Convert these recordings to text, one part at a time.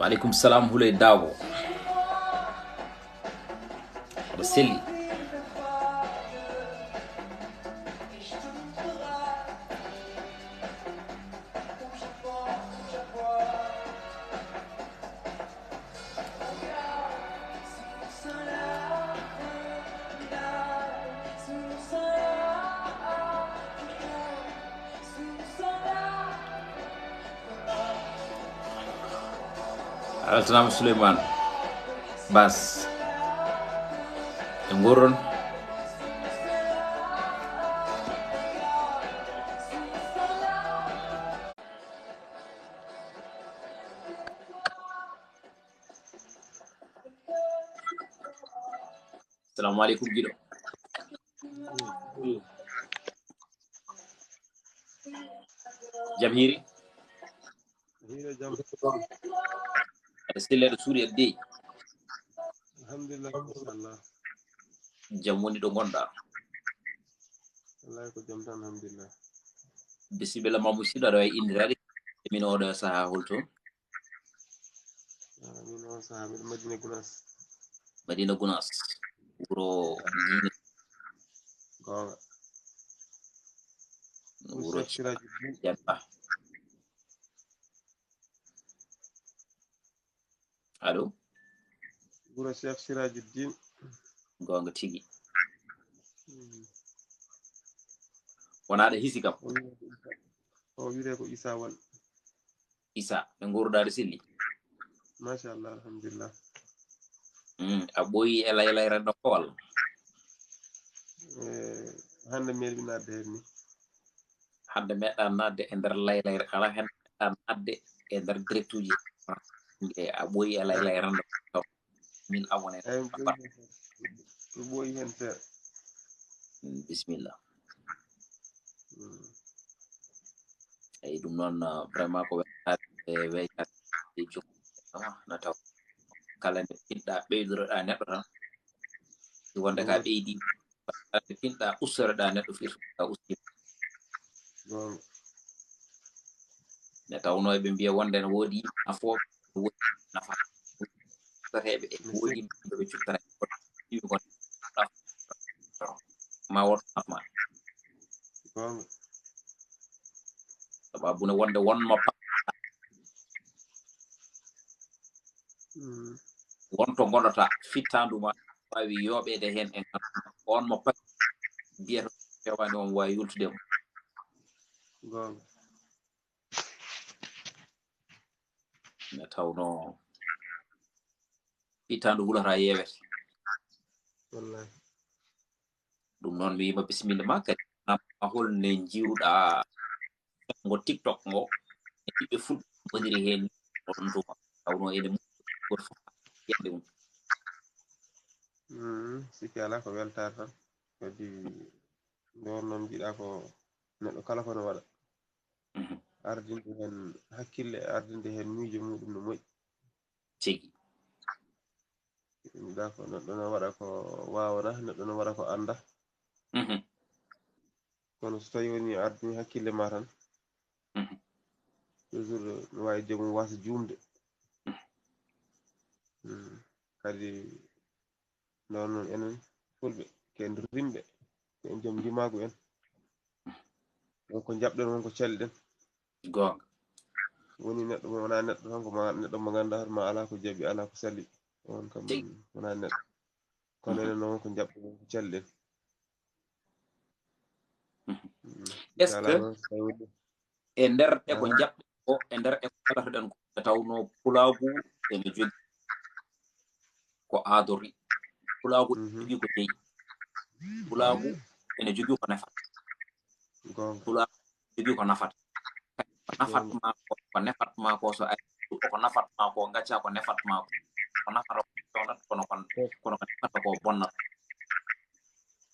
وعليكم السلام هولي داو رسلي السلام سليمان بس نقولن السلام عليكم جيرو جمهيري سيلر سوريا دي الحمد لله ما شاء الله جموني دو غوندا الله يكون جمتان الحمد لله بسم الله ما مسيدا راي اندراري من اودا ساها هولتو من هو صاحب المدينة كناس مدينة غوناس ورو نيني قال ورو الشيخ سراج الدين جابا الو قول الشيخ سراج الدين غونغا تيغي wana da hisi kam o wire ko Isa wal isa ngurda silli ما شاء الله الحمد لله aboyi elay rendo kol hande mel bina derni hande medda nadde e der laylay kala hen nadde e der directuji e aboyi elay rendo min abone ay boy hen fer bismillah ay dum non vraiment ko wayata e jok na taw kala ne pinda beydoroda neddo tan wonde ka beydi pinda usoroda neddo firta usti ne tawno be biya wonde ne wodi afo wodi nafa tarebe e wodi be cuttara ko ma wonta ma sababu ne wonde wonno wonto gondota fittandu ma wawi yobede hen en on mo pat biyeto fewani on wawi yultude ne tawno fittandu wulata yewete wallahi dum non mi yima bismillah ma kadi na hol ne jiwda ngo tiktok ngo be ful bodiri hen on duma tawno ene ko yande sikki ala ko weltar tan kadi ndon non jiɗa ko neɗɗo kala kono waɗa ardinde hen hakkille ardinde hen miijo muɗum no moƴƴi tigi jiɗa ko neɗɗo no waɗa ko wawana neɗɗo no waɗa ko anda kono so tawi woni ardini hakkille ma tan toujours no wawi joomum wasa juumde kadi non non enen fulɓe ken rimɓe en joom ndimagu en wonko jaɓɗen wonko calɗen gonga woni neɗɗo wona neɗɗo tan ko ma neɗɗo mo ganduɗa ma ala ko jaɓi ala ko salli on kam wona neɗɗo kono enen noon wonko jaɓɗen wonko calɗen est ce que e nder e ko jaɓɓe ko e nder e ko kalatoɗen ko tawno pulagu ene jogi ko aadori pulagu jogi ko jeyi pulagu ene jogi ko nafat pulagu jogi ko nafat ko nafat ma ko so ay ko nafat ma ko gacca ko nafat ma ko nafata kono nafata ko bonna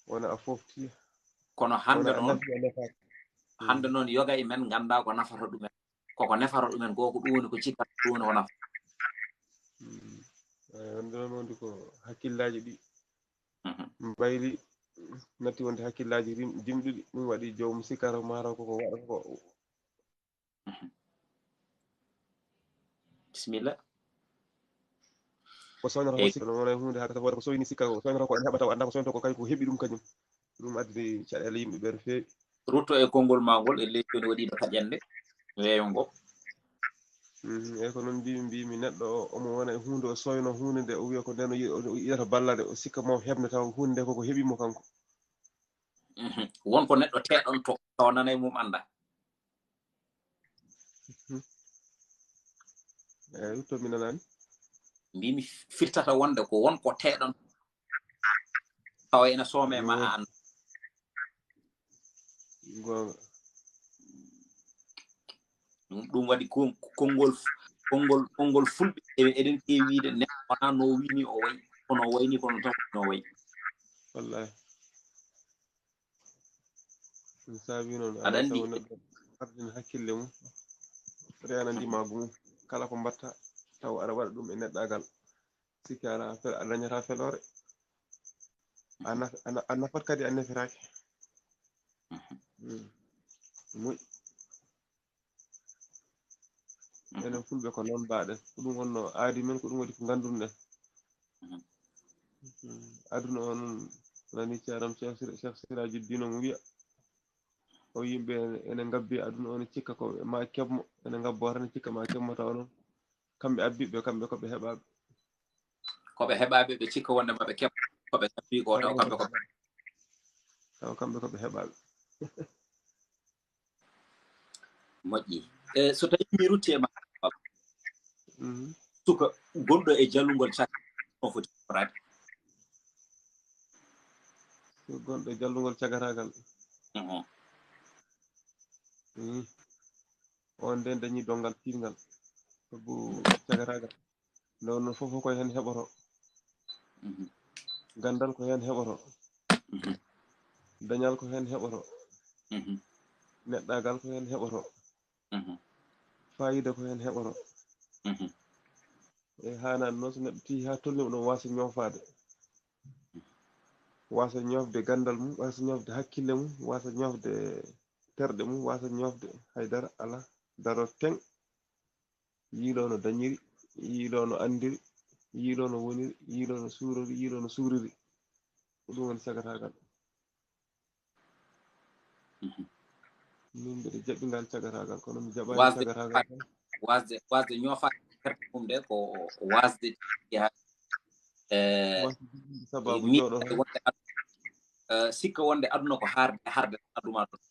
wona a fofti kono hande noon yoga e men ganda ko nafata ɗumen koko nefaro ɗumen ko ɗum woni ko cikkata ɗum woni ko nafa hande noon wonde ko hakkillaji ɗi mbayli natti wonde hakkillaji dimɗuɗi ɗum waɗi jomum sikkata mataw koko waɗa ko bismillah ko soñata ko sikka non wona hunde hakata wona ko soyni sikka ko soñata ko en heɓata anda ko soñata ko kay ko heɓi ɗum kañum ɗum addi caɗele yimɓe ɓe feewi rutto e konngol mangol e ley joni waɗiɗo kaƴande weeyo ngo eyyi ko noon mbimi neɗɗo omo wona e hunde o soyno hunde nde o wiya ko nden o yiyata ballade o sikka mo heɓne taw hunde nde koko heɓimo kanko wonko neɗɗo teɗon to taw nana e mum anda eyyi to mi nanani mbimi firtata wonde ko wonko teɗon tawa ene soome ma a anda gonga ɗum waɗi konngol fulɓe eɗen kewi wiide neɗɗo wona no wini o wayi kono wayni kono taw no wayi wallahi ɗum saabi noon aɗa alaa andi sago neɗɗo ardina hakkille mum reena ndimagu mum kala ko mbatta taw aɗa waɗa ɗum e neɗɗagal sikki a dañata feloore a nafat kadi a nefiraki moƴƴi enen fulɓe ko noon mbaɗen ko ɗum wonno aadi men ko ɗum waɗi ko ngannduɗen aduna o noon nani ceeram cheikh siraji dino mo wiya o yimɓe ene ngabbi aduna o ne cikka ko ma keɓmo ene ngabbo tan cikka ma keɓmo taw noon kamɓe abbiɓe kamɓe koɓe heɓaɓe ɓe cikka wonde maɓe keɓ koɓe sabbi ko taw kamɓe koɓe heɓaɓe moƴƴi so tawi mi rutti e ma suka gonɗo e jallugol cak on foti forade gonɗo e jallugol cagatagal on nden dañi dongal tiingal sabu cagatagal nde wonno fof koye hen heɓoto gandal ko hen heɓoto dañal ko hen heɓoto neɗɗagal ko hen heɓoto fayida ko hen heɓoto e hanani noon so neɗɗo tii ha tolnima ɗon wasa ñoofade wasa ñoofde gandal mum wasa ñoofde hakkille mum wasa ñoofde terɗe mum wasa ñoofde haydara ala daro teng yiilo no dañiri yiilo no andiri yiilo no woniri yiilo no suurori yiilo no suuriri ko ɗum woni cagatagal min mbiɗa jaɓɓingal cagatagal kono mi jaɓani cagatagal wasde ñoofade terɗe mum ɗe ko wasde sababu jooɗo sikka wonde aduna ko harde aduma ɗon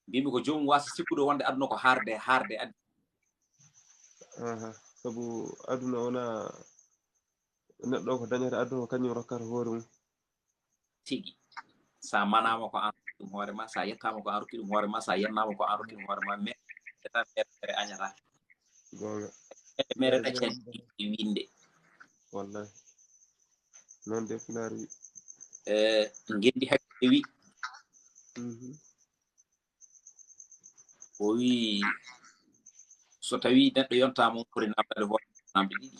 mbimi ko jomum wasa sikkude wonde aduna ko harde addi sabu aduna wona neɗɗo ko dañata aduna ko kañum rokkata hoore mum tigi sa manama ko an ɗum hoore ma sa yettama ko an rokki ɗum hoore ma sa yennama ko an rokki ɗum hoore ma mais tan mere añata gonga mere ɗaccani winde wallahi noon de fular wi gendi hakkille wi o wi so tawi neɗɗo yontama ɓuri namdade hoore namde ɗiɗi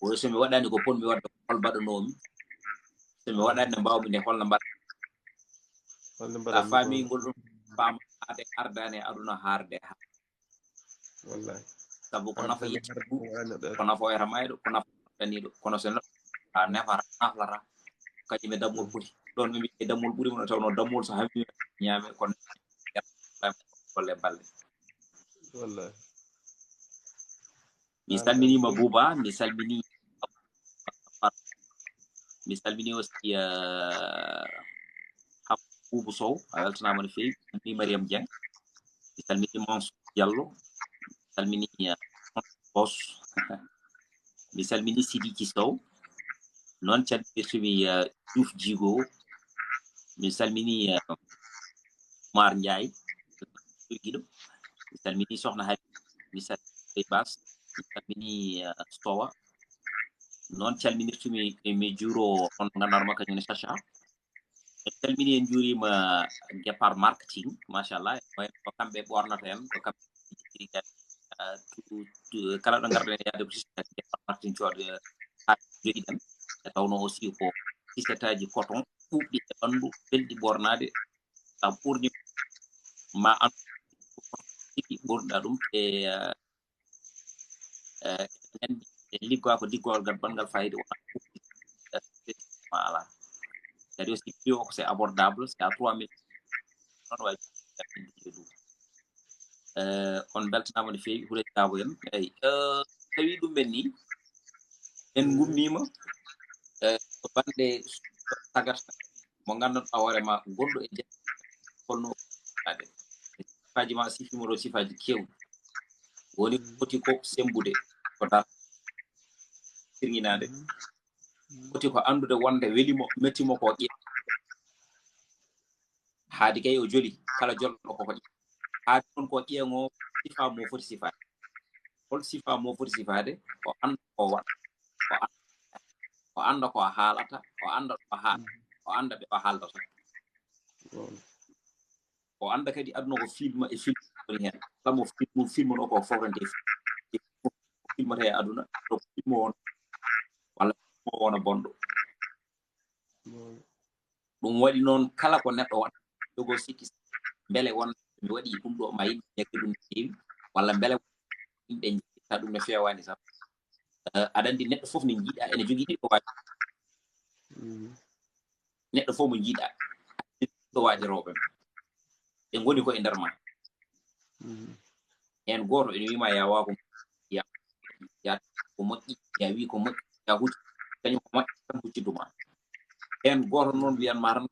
o somi waɗani ko ponmi wadde hol mbaɗanomi somi waɗani nde mbawmi nde holno mbaɗa faami ngol ɗum faama ade ardani aduna harde wallahi sabu ko nafa yetti ko nafa oyata mayɗo ko nafa daniɗo kono so neɗɗo ha nefata naflata kañum e dammol ɓuri ɗon ɓe mbi dammol ɓuri mo tawno dammol so hammi ñaame kono golle balɗe wallahi mi salminima Bouba mi salmini aussi Boubou Sow a weltanama no fewi mi salmini Mariam Dieng mi salmini Mansour Diallo mi salmini Bos mi salmini Sidiki Sow noon calminirtumi Diouf Djigo mi salmini Oumar Ndiaye ɗo mi salmini Sokhna Hadi mi salmini Bas mi salmini Sowa noon calminirtumi mi juuro on gandanma kañum Chacha e calmini en juurima départ marketing machallah ko kamɓe ɓornata en ko kamɓe kala ɗo garɗen yaade ko départ marketing coode ha joguiɗen e tawno aussi ko tisetaji coton ɓuuɓɗi e ɓandu belɗi ɓornade sa ɓurni ma tigi ɓurɗa ɗum e liggoa ko diggowal gal bangal fayida wona ala kadi aussi prix o ko c'est abordable c'est à 3000 non wawi on beltanama no feewi huuɗe jaabo en eyi tawi ɗum ɓen ni en gummima ko bande tagata mo gandanɗa hoorema gonɗo e nder holno ade sifaji ma sifima ɗo sifaji kewɗi woni foti ko sembude ko dar sirñinade foti ko andude wonde welimo mettimo ko ƴe haadi kay o joli kala jolɗo koko ƴe haadi ɗon ko ƴeego sifa mo foti sifade hol sifa mo foti sifade o anda ko waɗa o anda ko haalata o anda ɗo haala o anda ɓe o haaldata o anda kadi aduna ko film e film woni hen kala mo filmano ko fofrante filmata e aduna ɗo film on walla mo wona bonɗo ɗum waɗi noon kala ko neɗɗo waɗa jogo sikki beele won mi waɗi ɗum ɗo ma yimɓe ñekki ɗum no feewi walla beele yimɓe jitta ɗum no fewani sam aɗa andi neɗɗo fof no jiiɗa ene jogii ɗiɗo waaji neɗɗo fof mo jiiɗa ɗo waaji rewɓe ɓe ngoni ko e nder ma hen goto ene wima ya waako ya ko moƴƴi ya wi ko moƴƴi ya hucci kañum ko moƴƴi tan hucciduma hen goto noon wiyanma tan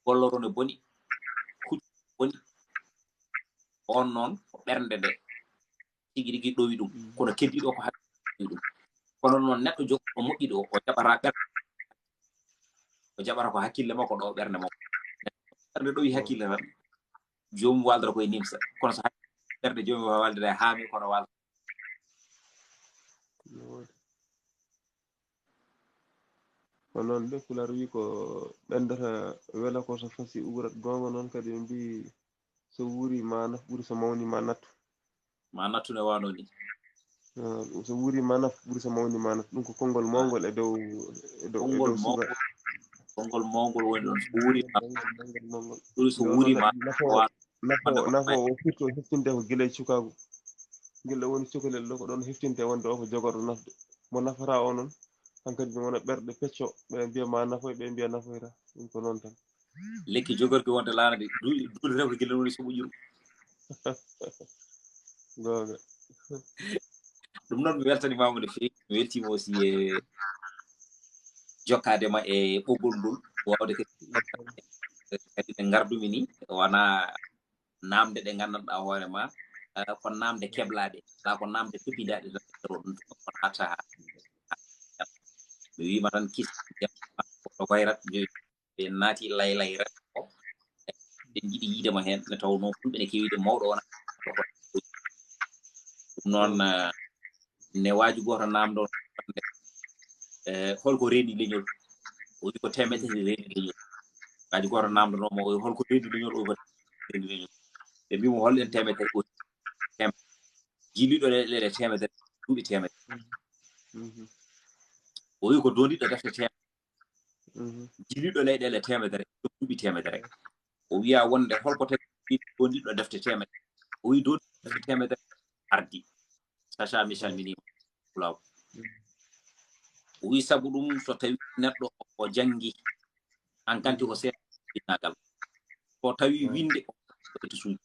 golloro ne boni hucci boni on noon ko ɓernde nde tigi rigui ɗowi ɗum kono keddiɗo ko haɗi ɗum kono noon neɗɗo jogo ko moƴƴi ɗo o jaɓata ɓernde o jaɓata ko hakkille makko ɗo ɓernde makko ɓernde ɗowi hakkille tan jomum waldata koye nimsa kono so ɓernde jomum waldata haami kono walda ko noon de Pulaar wi ko ɓendata wela ko so fasi urat gonga noon kadi ɓe mbi so wuuri ma naf ɓuuri so mawni ma nattu ne wano ni so wuuri ma naf ɓuuri so mawni ma nattu ɗum ko konngol mawgol e dow suga konngol mawgol woni ɗon so wuuri so wuuri ma nafo o firto heftinde ko gila e cukagu gila woni cukalel ɗo ko ɗon heftinte wonde o ko jogorɗo nafde mo nafata o noon hankadi ɓe wona ɓerɗe pecco ɓe mbiya ma nafoy ɓe mbiya nafoyta ɗum ko noon tan lekki jogorki wonde laanade duuɗi rew ko gila woni so ɓuƴƴuru gonga ɗum noon mi weltanimama no feewi mi weltima aussi e jokkadema e ɓoggol ngol wawde kadi ne gardumi ni wona namde ɗe gandanɗa hoorema ko namde keblaɗe ala ko namde peppidaɗe ɗum ko nata mi wima tan kis to wayrat ɓe naati laylay ret o ɓen jiiɗi yiidema hen ne tawno fulɓe ne kewide mawɗo wona ɗum noon ne waji goto namdo holko reeni leñol o wi ko temetete reeni leñol waji goto namdonomo o holko reeni leñol o reeni leñol ɓe mbimo holɗen temetere o jiliɗo leyɗele temetere duuɓi temetere o wi ko dondiɗo defte temetere jiliɗo leyɗele temetere duuɓi temetere o wiya wonde holko tagi dondiɗo defte temetere o wi dondiɗo defte temetere ardi sacha mi salminima fulaw o wi sabu ɗum so tawi neɗɗo o jangi an kanti o seeɗagal so tawi winde o to suuji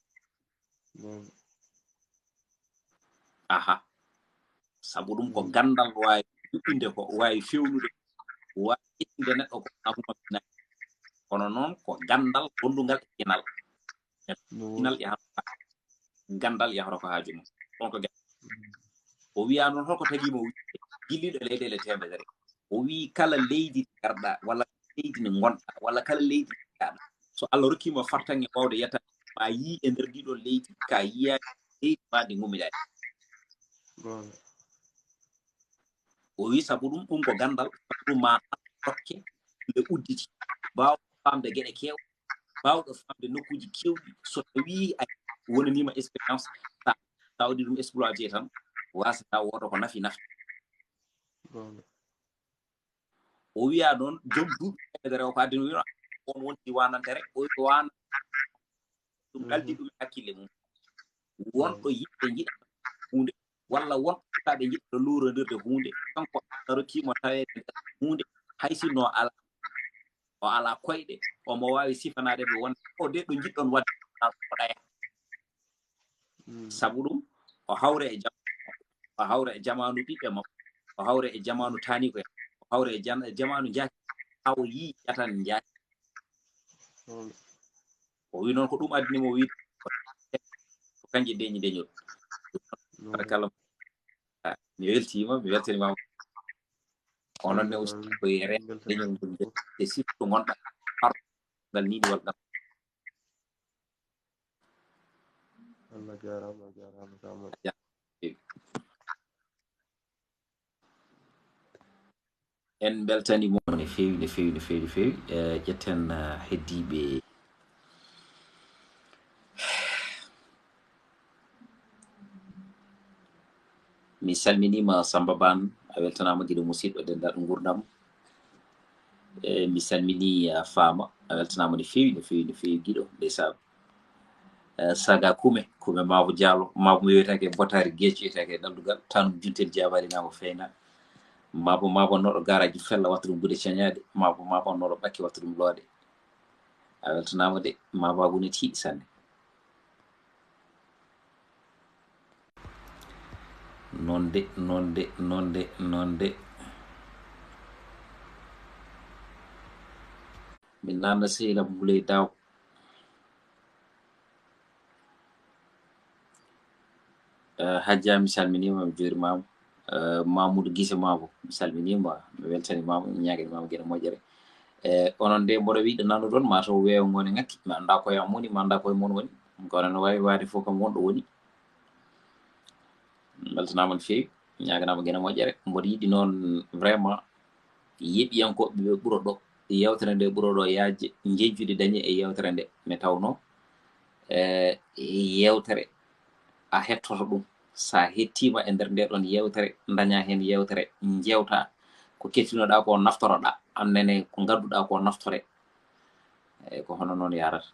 aha sabu ɗum ko gandal wawi yuɓɓinde ko wawi fewnude wawi ƴettinde neɗɗo ko ahuma kono noon ko gandal gondugal e inal inal gandal yahata ko haaju mum ɗon ko o wiya noon holko tagimo jilliɗo leyɗele temetere o wi kala leydi garɗa walla leydi ne gonɗa walla kala leydi gaɗa so Allah rokkima fartange wawde yetta ma yi e nder ɗiɗo leydi ka yiya leydi ma ndi gummiɗaɗi o wi sabu ɗum ko gandal ɗum ma rokke nde udditi mbawɗo famde gueɗe kew mbawɗo famde nokkuji kewɗi so tawi a wonanima expérience sa waɗi ɗum exploité tan wasata woto ko nafi o wiya noon joom duuɓi temetere o ko addino wino on wonti wanantere o wi wana ɗum galdi ɗum hakkille mum wonɗo yimɓe jiɗa hunde walla wonɓe jiɗɗo luurondirde hunde kanko rokkimo taweede hunde haysinno o ala koyɗe omo waawi sifanade ɓe wonde o de ɗo jiɗɗon wadde ɗaya sabu ɗum o hawre e o hawre e jamanu ɓiɓɓe makko o hawre e jamanu taaniko o hawre e jamanu jaaki haw yii yatan jaaki o wi noon ko ɗum addinimo wiide ko kanji deñi deñol kala mi weltima mi weltanimama onon ne aussi koye re deñol ngol e surtout gonɗa ngal niɗi wal ɗam Allah jarama kama en beltanimo no feewi no feewi no feewi no feewi ƴetten heddiɓe mi salminima Samba Ban a weltanama guiɗo musidɗo dendal gurdam mi salmini Fama a weltanama no feewi no feewi no feewi guiɗo ndeysan saga kume Mabo Diallo mabo mo wiyetake botari gueƴe wiyetake ɗallugal tan juntel jabari namo feyna mabo noɗo garaji fella watta ɗum gude cañade mabo noɗo ɓakki watta ɗum loode a weltanama de mababu ne tiiɗi sanne nonde min nanna sehila Moulay Daw hajja mi salminima mi juurimama Mamoudou Guissé Mabo mi salminima mi weltanimama mi ñaguinimama gueɗe moƴƴere onon nde mboɗo wiɗo nanu ɗon mataw weewo ngone ngakki mi anda koye am woni mi anda koye mon woni kono no wawi wade fof kam wonɗo woni weltanama no feewi ñaganama gueɗe moƴƴere mboɗo yiɗi noon vraiment yeɓiyankoɓe ɓe ɓuuro ɗo yewtere nde ɓuuro ɗo yajde jejjude dañi e yewtere nde mi tawno yewtere a hettoto ɗum sa hettima e nder nde ɗon yewtere daña hen yewtere jewta ko kettinoɗa ko naftoroɗa annene ko gadduɗa ko naftore eyyi ko hono noon yarata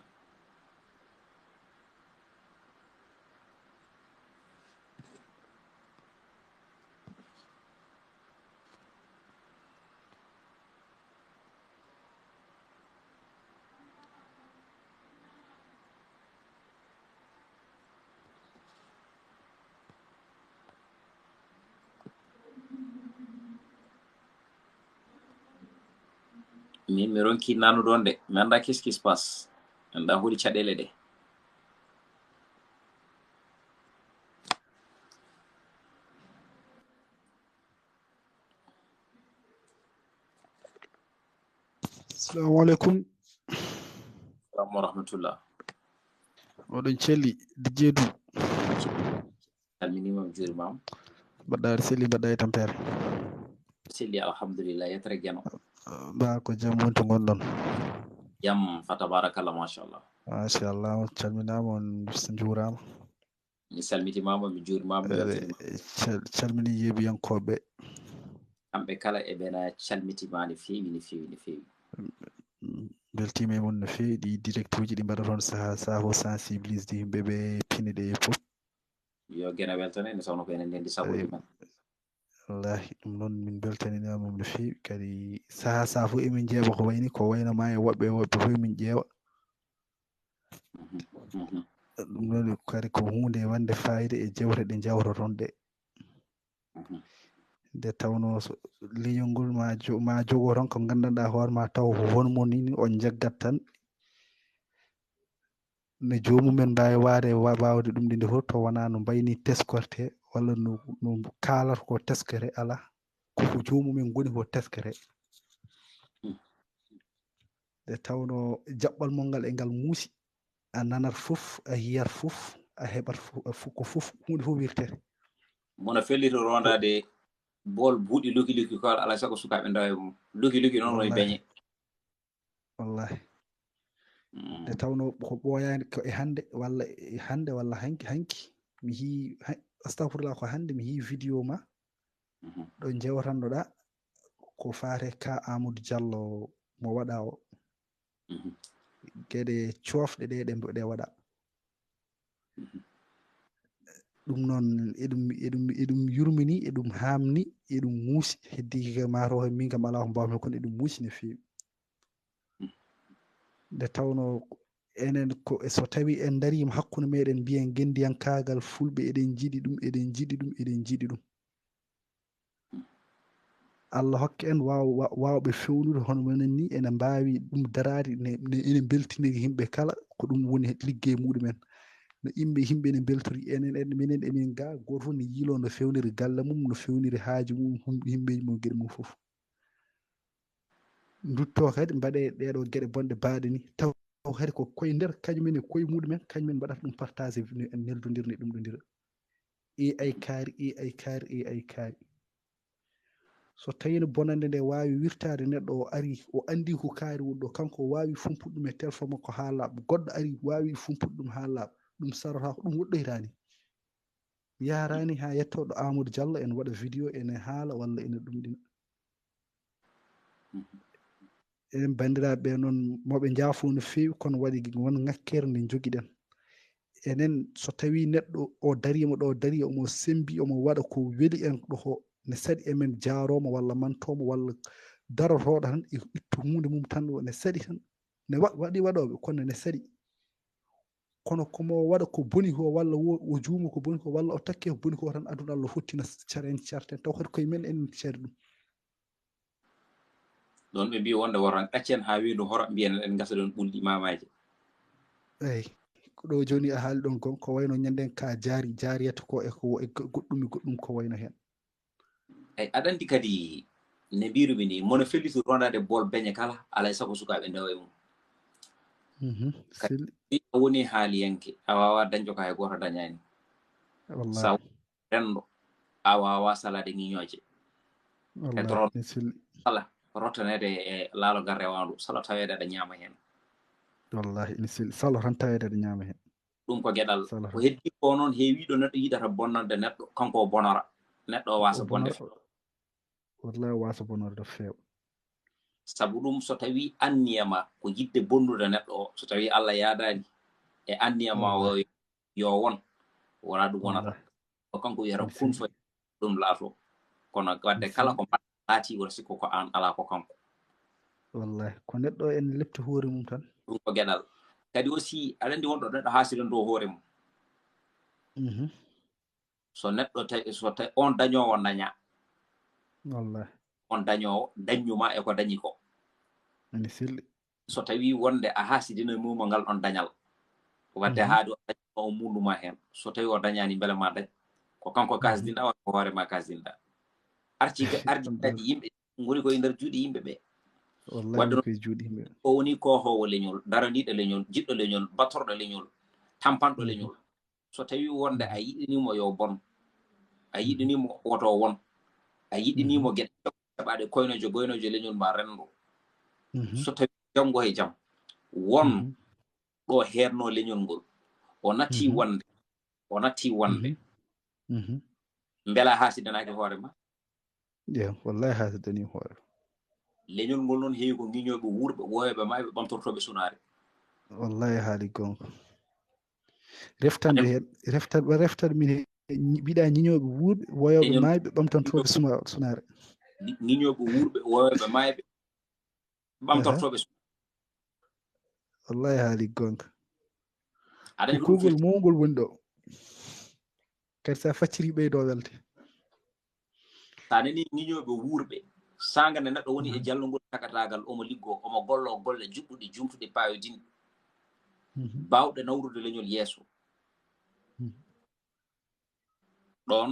min mi ronki nanu ɗon de mi anda qu'est-ce qui se passe mi anda holi caɗele ɗe Assalamu alaikum. Assalamu wa rahmatullah Oɗon celli Dijedu. salminima mi juurimama Mbaɗɗa selli mbaɗɗa e tampere. selli alhamdulillah yetere gueno Ba ko jam woni to gonɗon. jam fa tabarakallah machallah Machallah calminama on juurama. mi salmitimama mi juurimama mi weltanima calmini yeeɓiyankoɓe kamɓe kala e ɓena calmitima no feewi no feewi no feewi beltima e mon no feewi ɗi direct uji ɗi mbaɗa toon saaha o sensibilisde yimɓe ɓe pine ɗe fof yo guena weltane ne sawno ko enen ndendi sagoji men wallahi ɗum noon min beltaninamum no feewi kadi saaha fof emin jeeɓa ko wayni ko waynoma e woɓɓe fof min ƴeewa ɗum noon kadi ko hunde wande fayida e jewte ɗe jawtoton ɗe nde tawno so leñol ngol ma jogo tan ko gandanɗa hoore ma taw wonmo ni on jaggat tan no jomumen mbawi wawde ɗum ɗinde fof to wona no mbayni teskorte walla no kalata ko teskere ala koko jomumen goni ko teskere nde tawno jaɓɓal mol ngal e ngal muusi a nanat fof a yiyat fof a heɓat ko fof hunde fof wirtere mono fellito rondade bol buuɗi luki ko alay sago sukaɓe ndawi mum luki noon woni beñe wallahi nde tawno ko ɓooyani ko e hande walla hanki mi yi astahfirullah ko hande mi yi vidéo ma ɗo jewtannoɗa ko fate ka Amadou Diallo mo waɗa o gueɗe cofɗe ɗe waɗa ɗum noon eɗum yurmini eɗum hamni eɗum muusi heddiki ke maaro min kam ala ko mbawmi kono eɗum muusi no feewi nde tawno enen ko so tawi en darima hakkude meɗen mbiyen gendiyankagal fulɓe eɗen jiiɗi ɗum eɗen jiiɗi ɗum eɗen jiiɗi ɗum Allah hokke en wawɓe fewnude hono minen ni ene mbawi ɗum darade ene beltiniri yimɓe kala ko ɗum woni liggey muɗumen no yimɓe ne beltori minen emin ga goto fof ne yiilo no fewniri galle mum no fewniri haaji mum yimɓeji mum gueɗe mum fof dutto kadi mbaɗe ɗeɗo gueɗe bonɗe baaɗe ni taw kadi ko koye nder kañumen e koye muɗumen kañumen mbaɗata ɗum partagé neldodirni ɗum ɗodira ay kaari so tawino bonande nde wawi wirtade neɗɗo o ari o andi ko kaari woni ɗo kanko o wawi fumpude ɗum e téléphone makko ha laaɓa goɗɗo ari wawi fumpude ɗum ha laaɓa ɗum sarata ko ɗum woɗɗoyrani yarani ha yettoɗo Amadou Diallo ene waɗa vidéo ene haala walla ene ɗumɗina enen bandiraɓe noon moɓe jaafo no fewi kono waɗi won ŋakkere nde joguiɗen enen so tawi neɗɗo o darima ɗo dari omo sembi omo waɗa ko weeli en ɗo ne saɗi emen jaroma walla mantomo walla darotoɗo tan e ittu hunde mum tan ne saɗi tan ne waɗi waɗoɓe kono ne saɗi kono komo waɗa ko boni ko walla o juuma ko boni ko walla o takke ko boni ko tan aduna Allah hottina carten taw kadi koye men en cari ɗum ɗon ɓe mbi wonde woran ɗaccen ha wiidu hora mbiyen en gasa ɗon ɓulɗi mamaji eyyi ko ɗo joni a haali ɗon gon ko wayno ñanden ka jariyata ko e goɗɗum ko wayno hen eyyi aɗa andi kadi ne mbirumi ni mono fellitu rondade bol beñe kala alay saago sukaɓe ndewa e mum kadi a woni haaliyanke a wawa dañjo ka hay goto dañani sa renɗo a wawa salade ñiñoje wallahi sala rottanede e laalo gar rewandu sala tawede aɗa ñaama hen wallahi ine selli salo tan tawede aɗa ñaama hen ɗum ko gueɗal ko heddi ko noon heewiɗo neɗɗo yiɗata bonnande neɗɗo kanko o bonora neɗɗo o wasa bonde wallahi wasa bonorde feewa saabu ɗum so tawi anniyama ko yidde bonnude neɗɗo o so tawi Allah yaadani e anniyama o yo won wona ɗum wonata ko kanko wiyata kun fo ɗum laato kono wadde kala ko mbaɗa laati wona sikko ko an ala ko kanko wallahi ko neɗɗo en lepti hoore mum tan ɗum ko gueɗal kadi aussi aɗa andi wonɗo neɗɗo haasiren dow hoore mum so neɗɗo tawi so tawi on dañowo daña wallahi on dañowo daññuma e ko dañi ko ene selli so tawi wonde a haasidino muma ngal ɗon dañal wadde haade o daña o munduma hen so tawi o dañani beele ma dañ ko kanko kasdinɗa walla ko hoore ma kasdinɗa arjiɗaji yimɓe goni koye nder juuɗe yimɓe ɓe wallahi koye juuɗe yimɓe o woni kohowo leñol daraniɗo leñol jiɗɗo leñol battorɗo leñol tampanɗo leñol so tawi wonde a yiɗinimo yo bon a yiɗinimo woto won a yiɗinimo gueɗe heɓade koynojo goynojo leñol ma renndo so tawi janggo e jaam won ɗo herno leñol ngol o natti wonde beela hasidanaki hoore ma wallahi hasidani hoore leñol ngol noon heewi ko guiñoɓe wuurɓe woyoɓe ma ɓe ɓamtortoɓe sunare wallahi haali gonga reftande hen reftade min mbiɗa ñiñoɓe wuurɓe woyoɓe mayɓe ɓamtantoɓe sunare guiñoɓe wuurɓe woyoɓe mayɓe ɓamtortoɓe wallahi haali gonga ko kugol mawgol woni ɗo kadi sa facciri ɓeydo welte sa nani guiñoɓe wuurɓe sanga nde neɗɗo woni e jallugol takatagal omo liggo omo gollo golle juɓɓuɗe jumtuɗe payodinɗe bawɗe nawrude leñol yeeso ɗon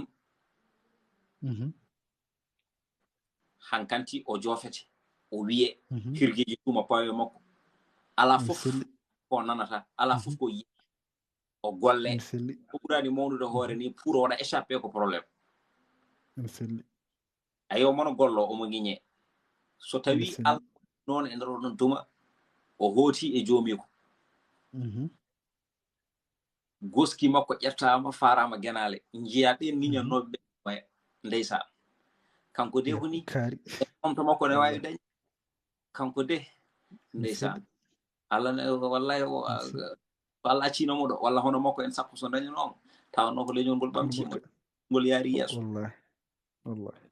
hankanti o joofete o wiye hirgueji tuma pawe makko ala fof ko nanata ala fof ko yi o golle o ɓurani mawnude hoore ni pour o waɗa échappé ko probléme ayo mono gollo omo guiñe so tawi Allah noon e nder ɗon tuma o hooti e joomi ko goski makko ƴettama farama guenale jiya ɓen guiñannoɓe ɓe ndeysa kanko de honi e ɓamto makko ne wawi dañ kanko de ndeysan Allah ne wallahi Allah accinomo ɗo walla hono makko en sappo so dañi noon tawno ko leñol ngol ɓamtima ngol yaari yeeso wallahi wallahi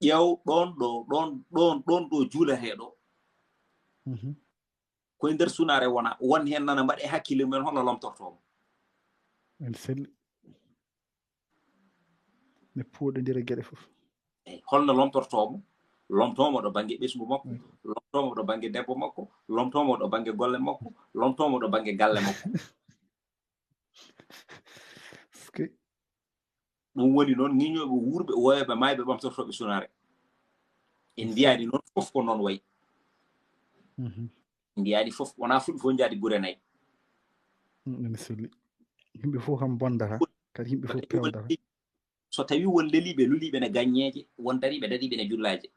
ƴeew ɗon ɗo juulate ɗo koye nder sunare wona won hen nana mbaɗe hakkille mumen holno lomtortomo en selli ne puuɗodira gueɗe fof eyyi holno lomtomo ɗo banggue ɓesgu makko lomtomo ɗo banggue debbo makko lomtomo ɗo banggue golle makko lomtomo ɗo banggue galle makko ɗum woni noon ñiñoɓe wurɓe woyoɓe mayɓe ɓamtortoɓe sunare en mbiyani noon fof ko noon wayi mbiyani fof wona fulɓe fof jaadi guure nayyi ene selli yimɓe fof kam bondata kadi yimɓe fof pewdata so tawi won leliɓe luliɓe ne gagneje won dariɓe dadiɓe ne jullaje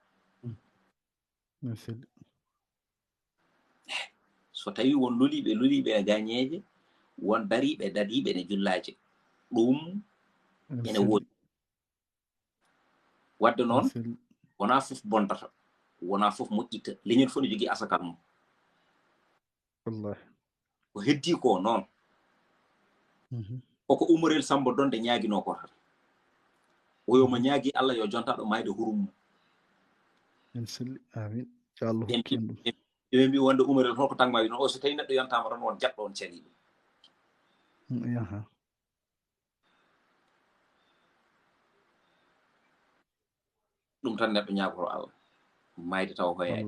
ene selli so tawi won luliɓe ne gagneje won dariɓe dadiɓe ne jullaje ɗum ene woodi wadde noon wona fof bondata wona fof moƴƴita leñol fof ne jogui asakal mum wallahi ko heddi ko noon koko umorel Samba Donde ñaguino ko tan oyomo ñaagui Allah yo jontaɗo mayde hurum mum en selli amin yo Allah hokki en ɗum ɓe mbi wonde umorel holko tagma no o so tawi neɗɗo yontama tan won jaɓɗo on caliɗo yaha ɗum tan neɗɗo ñagoto Allah mayde taw hoyani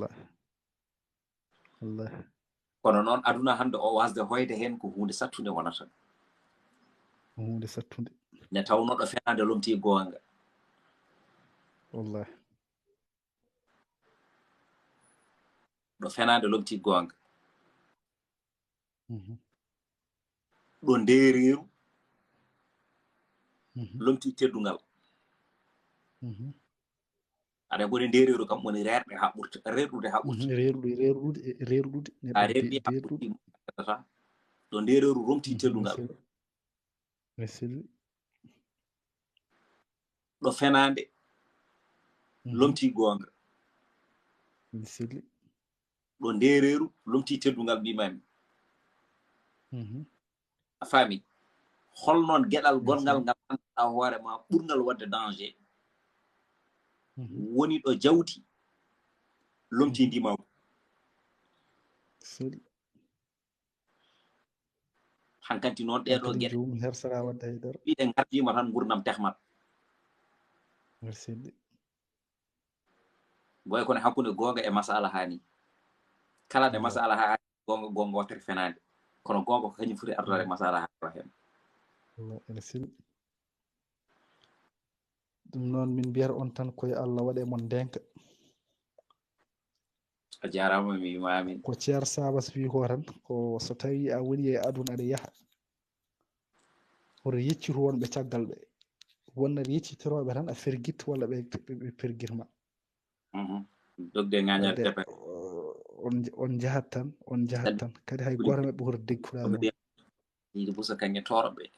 wallahi kono noon aduna hande o wasde hoyde hen ko hunde sattude wonata hunde sattude ne tawno ɗo fenade lomti gonga wallahi ɗo fenade lomti gonga ɗo ndereru lomti teddugal aɗa goni ndereru kam woni rerɗe ha ɓurta rerude ha ɓurta reruɗude a rerdi ha ɓurti ɗo ndereru romti teddugal ɗo fenade lomti gonga ɗo ndereru lomti teddugal mbimami a faami hol noon gueɗal gongal ngal ganduɗa hoore ma ɓurgal wadde danger woni ɗo jawti lomti ndimaw hankanti noon ɗeɗo gueɗe ɓiɗe gardima tan gurdam tehmat boy kono hakkude gonga e masala hani kala nde masala ha gonga wotere fenade kono gonga ko kañum foti ardore masala ha hen ɗum noon min mbiyata on tan koye Allah waɗe mon ndenka a jarama mi wimami ko ceer sabas wi ko tan ko so tawi a woni e aduna aɗa yaaha hoto yeccitu wonɓe caggal ɓe wonnaɗe yeccitoroɓe tan a ferguit walla ɓe perguitma dogde ngañal tepe on jahat tan kadi hay goto maɓɓe hoto décourage on yiɗi busa kañe toroɓe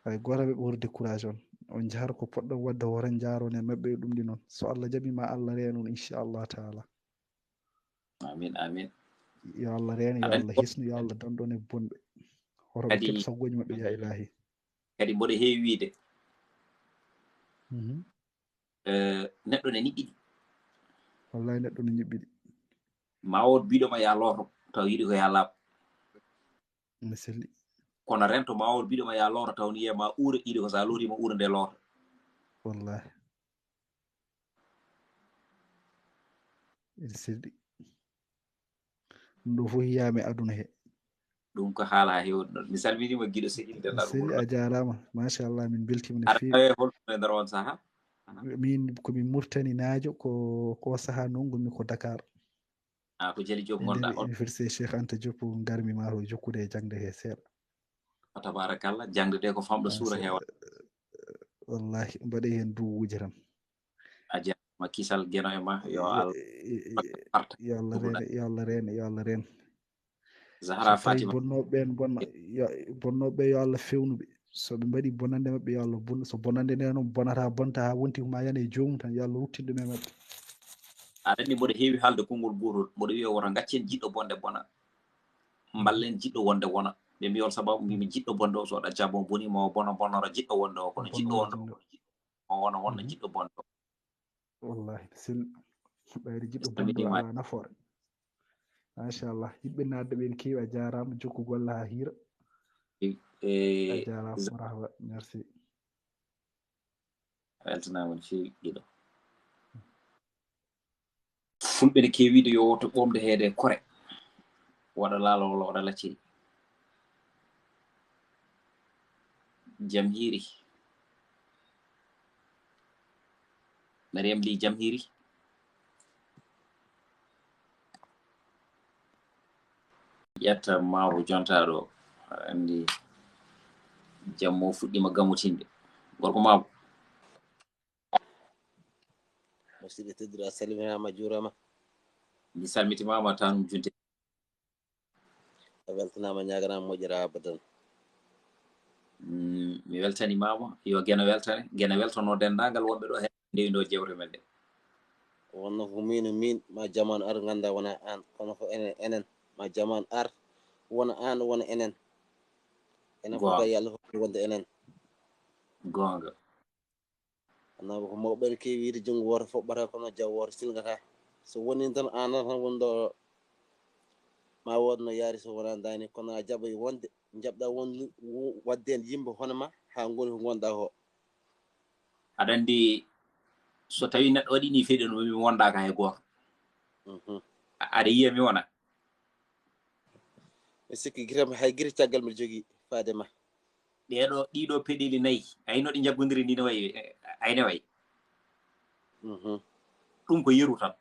hay goto maɓɓe hoto décourage on jahata ko poɗɗon wadde hoto jaron e maɓɓe ɗum ɗi noon so Allah jaɓima Allah reena on inchallah taala amin amin yo Allah reena yo Allah hisnu yo Allah danɗon e bonɓe hoto ɓe keɓ sagoji maɓɓe ya ilahi kadi mboɗo heewi wiide neɗɗo ne niɓɓiɗi wallahi neɗɗo ne ñiɓɓiɗi ma won biɗoma ya looto taw yiɗi ko ya laaɓ ne selli kono rento ma won biɗoma ya looto taw ni yiyama uura yiɗi ko sa lootima uura nde loota wallahi ene selli ɗum ɗo fof yiyami aduna he ɗum ko haala ha hewde noon mi salminima guiɗo seƴilde ene selli a jarama machallah min beltima no fewi aɗa holɗum e nder on saaha min komin murtani naajo ko saaha noon gonmi ko Dakar ko Jali Diop gonɗa on université Cheikh Anta Diop garmi ma to jokkude e jangde he seeɗa tabarakallah jangde de ko famɗo suura hewa wallahi mbaɗe hen duwuji tan a jarama kisal gueno e ma yo Allah yo Allah reena Zahra Fatima bonnoɓe bonna bonnoɓe yo Allah fewnuɓe so ɓe mbaɗi bonande maɓɓe yo Allah bonnu so bonande nde noon bonata bonta ha wonti ko ma yana e jomum tan yo Allah ruttin ɗum e maɓɓe aɗa andi mboɗo heewi haalde konngol gotol mboɗo wiya woto gaccen jiɗɗo bonde bona ballen jiɗɗo wonde wona ɓe mbi on sababu mbimi jiɗɗo bonɗo so waɗa jabon boni mo bona bonora jiɗɗo wonde o kono jiɗɗo wonde o wona wonna jiɗɗo bonɗo wallahi sel ɓayde jiɗɗo bonɗo ala nafoore machallah yimɓe nadde ɓen kewi a jarama jokku golla ha hiira a jarama marhaba merci weltanama no fewi ɗiɗo fulɓe ne kewiɗo yo to ɓomde heede kore waɗa laalowolo waɗa lacciri jamhiri mariam li jamhiri ƴetta mawo jontaɗo andi jammo fuɗɗima gamutinde gorko mawo musidɓe tedduɗo a salminama juurama mi salmitimama tanum junte a weltanama ñaganama moƴƴere abadan mi weltanimama yo gena weltane gena weltano dendagal wonɓe ɗo he ndewido jewre men ɗe wonno ko min ma jamanu ar ganda wona an kono ko enen ma jamanu ar wona an wona enen fof kay yallah hokki wonde enen gonga annaɓe ko mawɓere kewiide junggo woto foɓɓata kono jaw woto silgata so woni tan an tan wonɗo ma wodno yaari so wona dani kono a jaɓoy wonde jaɓɗa wadde en yimɓe hono ma ha goni ko gonɗa ko aɗa andi so tawi neɗɗo waɗi ni feeɗi no mi wondaka hay goto aɗa yiya mi wona mi sikki guitam hay guiri caggal mbiɗa jogui faade ma ɗiɗo peɗeli nayyi ayino ɗi jaggodiri ndi ne wayi ayne wayi ɗum ko yeru tan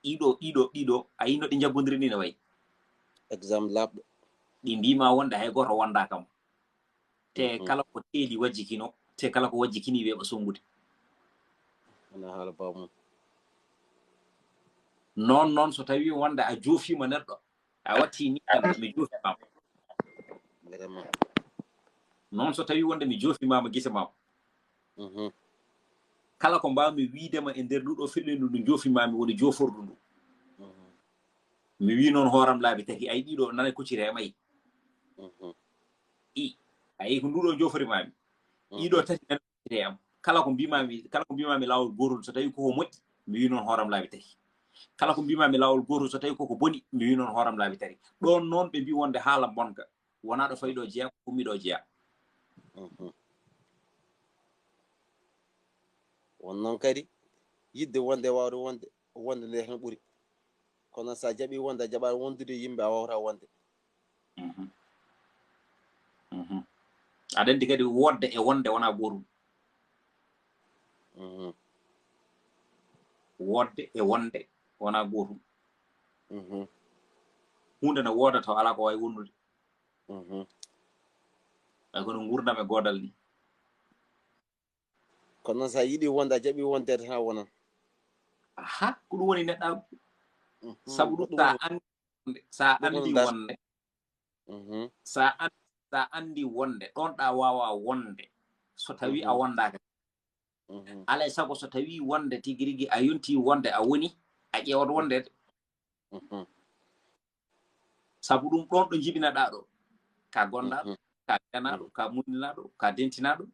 ɗiɗo ayino ɗi jaggodiri ndi ne wayi exemple labɗo ɗi mbima wonde hay goto wonda kam te kala ko teeli wajjikino te kala ko wajjikini weɓa songude ana haala bamum noon so tawi wonde a joofima neɗɗo a watti ni mi joofimama vraiment noon so tawi wonde mi joofimama gese mama kala ko mbawmi wiidema e nder ɗuɗo feɗendu ndu joofimami woni jofordu ndu mi wi noon hooram laabi tagi ayi ɗiɗo nana kuccire e mayi ayi ko nduɗo joforimami ɗiɗo tati nana kuccire am kala ko mbimami lawol gotol so tawi koko moƴƴi mi wi noon hooram laabi tati kala ko mbimami lawol gotol so tawi koko boni mi wi noon hooram laabi tati ɗon noon ɓe mbi wonde haala bonka wona ɗo fayiɗo jeeya ko ummiɗo jeeya won noon kadi yidde wonde wawde wonde nde tan ɓuuri kono sa jaɓi wonde a jaɓa wondude yimɓe a wawata wonde aɗa andi kadi wodde e wonde wona gotum wodde e wonde wona gotum hunde ne wooda taw ala ko wawi wonnude ay kono gurdam e godal ni kono noon sa yiiɗi wonde a jaɓi wonde tan wonan aha ko ɗum woni neɗɗago sabu ɗum sa andi wonde sa andi wonde ɗon ɗa wawa wonde so tawi a wondaka alay sago so tawi wonde tigui rigui a yonti wonde a woni a ƴewat wondede sabu ɗum ɗon ɗo jibinaɗa ɗo ka gonɗaɗo ka ganaɗo ka munninaɗo ka dentinaɗo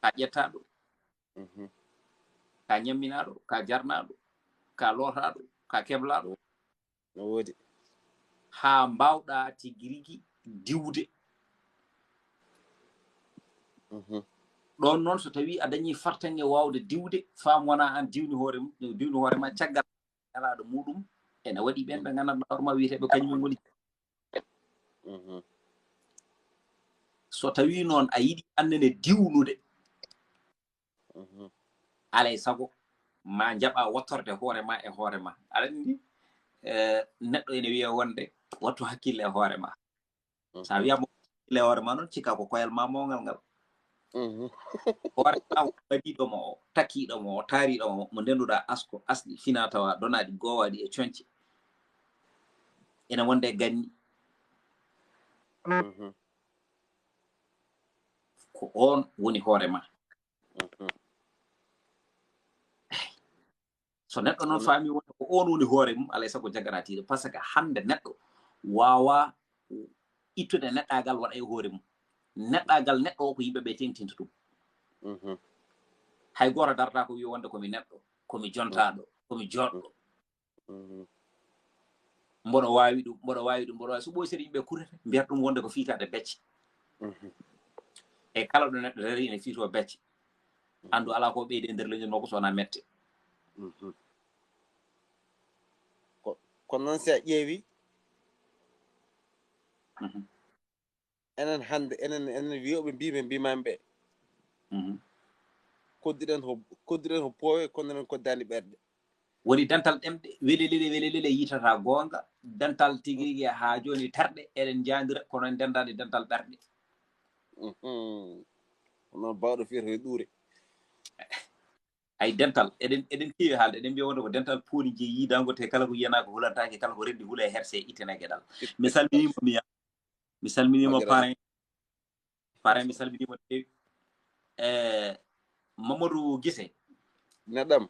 ka ƴettaɗo ka ñamminaɗo ka jarnaɗo ka lootaɗo ka keblaɗo no woodi ha mbawɗa tigui rigui diwde ɗon noon so tawi a dañi fartange wawde diwde faam wona an diwni hoorema caggal alaɗo muɗum ene waɗi ɓen ɓe gandanɗa hoorema wiyeteɓe kañumen goni so tawi noon a yiɗi annene diwnude alay sago ma jaɓa wattorde hoorema e hoorema aɗa andi neɗɗo ene wiya wonde wattu hakkille e hoorema sa wiyama hakkille e hoorema noon cikka ko koyal ma mawgal ngal hoorema waɗiɗomo o takkiɗomo o taariɗomo mo ndenduɗa asko asɗi fina tawa donaɗi gowaɗi e coñce ene wonde ganni ko on woni hoorema so neɗɗo noon faami wonde ko on woni hoore mum alay sago jagganatiɗo par ce que hande neɗɗo wawa ittude neɗɗagal waɗa e hoore mum neɗɗagal neɗɗo o ko yimɓe ɓe tengtinta ɗum hay goto darata ko wi wonde komi neɗɗo komi jontaɗo komi joɗɗo mboɗo wawi ɗum mboɗo wawi ɗum mboɗo wawi so ɓoysiri yimɓe kurete mbiyata ɗum wonde ko fiitade becce e kala ɗo neɗɗo dari ene fiito becce andu ala ko ɓeyde e nder leñol makko so wona mette kono noon si a ƴeewi enen hannde enen wiyoɓe mbimami ɓe koddiren ko poowe kono enen koddani ɓerɗe woni dental ɗemɗe welelele yitata goonga dental tigui ha joni terɗe eɗen jandira kono en dendani dental ɓerɗe noon bawɗo fiyata e ɗuure ay dental eɗen keewi haalde eɗen mbiya wonde ko dental pooni je yiidango te kala ko yiyana ko hulantaki kala ko reddi huula e herse ittene gueɗal mi salminima mi salminima parrain mi salminima tewi Mamadou Guissé neɗɗam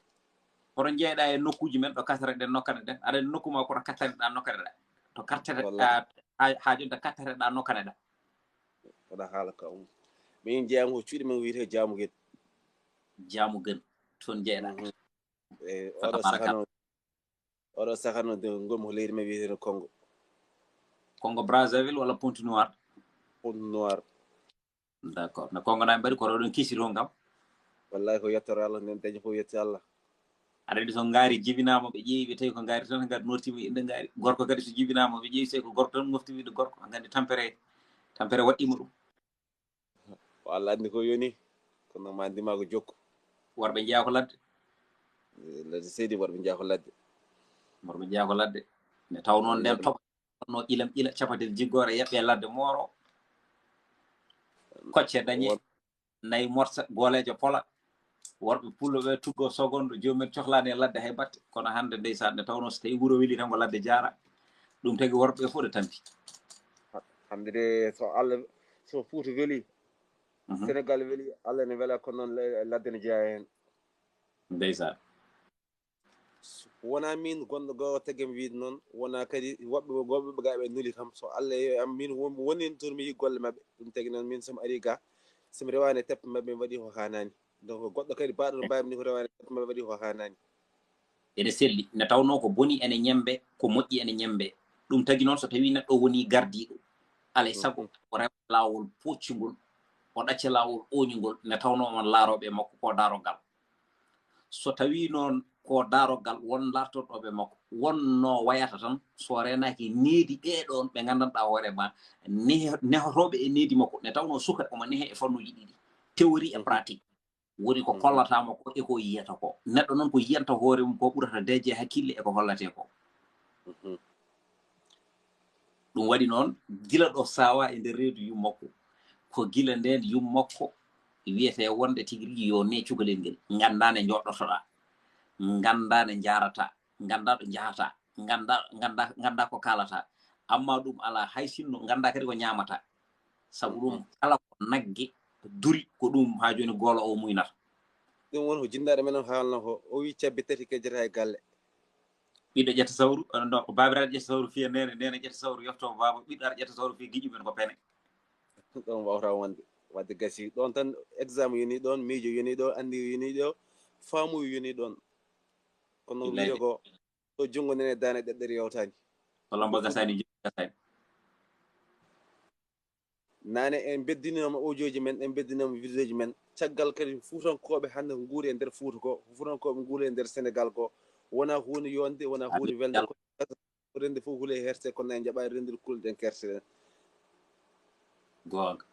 hoto jeeyɗa e nokkuji men ɗo kasareɗen nokkane ɗen aɗa nokkuma koto kattaneɗa nokkane ɗa to kartete ha jonta kattateɗa nokkane ɗa waɗa haala ka min jeeyama ko cuuɗi men wiyete Diamouguel Diamouguel toon jeeyɗa e oɗo sahano de gomi ko leydi men wiyete Congo Brazzaville walla Pointe Noire d' accord no Congo naɓe mbaɗi koto ɗon kisiro ngam wallahi ko yettoro Allah nden dañi fof yetti Allah aɗa andi so ngaari jibinama ɓe ƴeewi ɓe tawi ko ngaari tan ngati nortima inde ngaari gorko kadi so jibinama ɓe ƴeewi tawi ko gorko tan mofti wiide gorko gandi tampere waɗɗima ɗum o Allah andi ko yoni kono ma ndima ko jokku worɓe jeeya ko ladde seydi worɓe jeeya ko ladde ne taw noon nden toɓno ila capatel jiggore yeɓɓe ladde mooro kocce dañe nayi morsa goolejo pola worɓe pullo ɓe tuggo seconde jomumen cohlani e ladde hay batte kono hande ndeysan ne tawno so tawi wuuro weeli tan ko ladde jaara ɗum tagi worɓe fof de tampi hande de so Allah so Fouta weeli Sénégal weeli Allah ne weela kono noon ladde ne jeeya hen ndeysan wona min gonɗo goo taggemi wiide noon wona kadi woɓɓe gaɓe nuli kam so Allah yeewi am min woni toon mi yi golle mabɓe ɗum tagi noon min somi ari ga somi rewani teppe mabɓe mi waɗi ko hanani donc goɗɗo kadi baɗo no mbawmi ni ko rewani teppe mabɓe waɗi ko hanani ene selli ne tawno ko boni ene ñembe ko moƴƴi ene ñembe ɗum tagi noon so tawi neɗɗo woni gardiɗo alay saago o rewa lawol poccugol o ɗacca lawol oñugol ne tawno on laaroɓe makko ko darogal so tawi noon ko darogal won lartotoɓe makko wonno wayata tan so renaki needi ɓeɗon ɓe gandanɗa hoore ma nehotoɓe e needi makko ne tawno suka omo nehe e fannuji ɗiɗi théorie et pratique woni ko kollatama ko e ko yiyata ko neɗɗo noon ko yiyanta hoore mum ko ɓurata deje hakkille e ko hollate ko ɗum waɗi noon gila ɗo sawa e nder reedu yummakko ko gila nden yummakko wiyete wonde tigui rigui yo ne cukalel ngel ganda ne joɗɗotoɗa ganda ne jarata ganda ɗo jahata ganda ko kalata amma ɗum ala hay sinno ganda kadi ko ñamata saabu ɗum kala ko naggue duri ko ɗum ha joni goolo o muynata ɗum woni ko jinnaɗo men o haalno ko o wi cabbi tati kejjata e galle ɓiɗɗo ƴetta sawru ɗon ko babiraɗo ƴetta sawru fiya nene ƴetta sawru yefto baba ɓiɗɗo aɗa ƴetta sawru fiya guiƴumen ko pene ɗon wawata wadde gasi ɗon tan exame yoni ɗon miijo yoni ɗo andi yoni ɗo faamu yoni ɗon kono wiide ko so junngo nene dane ɗeɗɗere yewtani lomba gasani nane en beddinoma audio ji men en beddinoma vidéo ji men caggal kadi fuutankoɓe hande ko guuri e nder Fouta ko fuutankoɓe guuri e nder Sénégal ko wona hunde yonde wona hunde welde ko rende fof huule herse kono en jaɓani rendude kulɗen kerse ɗen gonga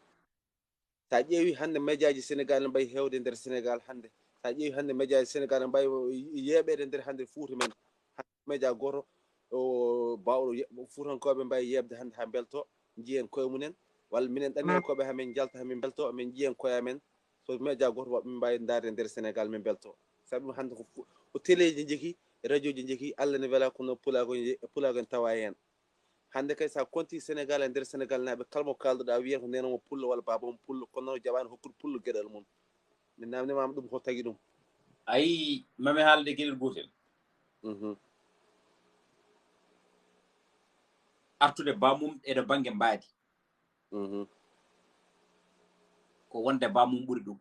sa ƴeewi hande média ji Sénégal ne mbayi hewde e nder Sénégal hande sa ƴeewi hande média ji Sénégal ne mbayi yeeɓede nder hande Fouta men hande média goto o bawɗo fuutankoɓe mbayi yebde hande ha belto jiihen koye mumen walla minen ɗanniyankoɓe hamin jalta hamin belto min jiihen koyamen so média goto waɓe mbawi darde nder Sénégal min belto sabi ɗum hande ko télé ji jeki radio ji jeki Allah ne weela kono pulago en tawa hen hande kay sa konti Sénégal e nder Sénégal naaɓe kalmo kalduɗa wiyen ko nenamo pullo walla babamo pullo kono jaɓani hokkude pullo gueɗal mum min namdimama ɗum ko tagui ɗum ayi mami haalde gueɗel gotel artude bamum eɗo banggue mbaadi ko wonde ba mum ɓuri ɗum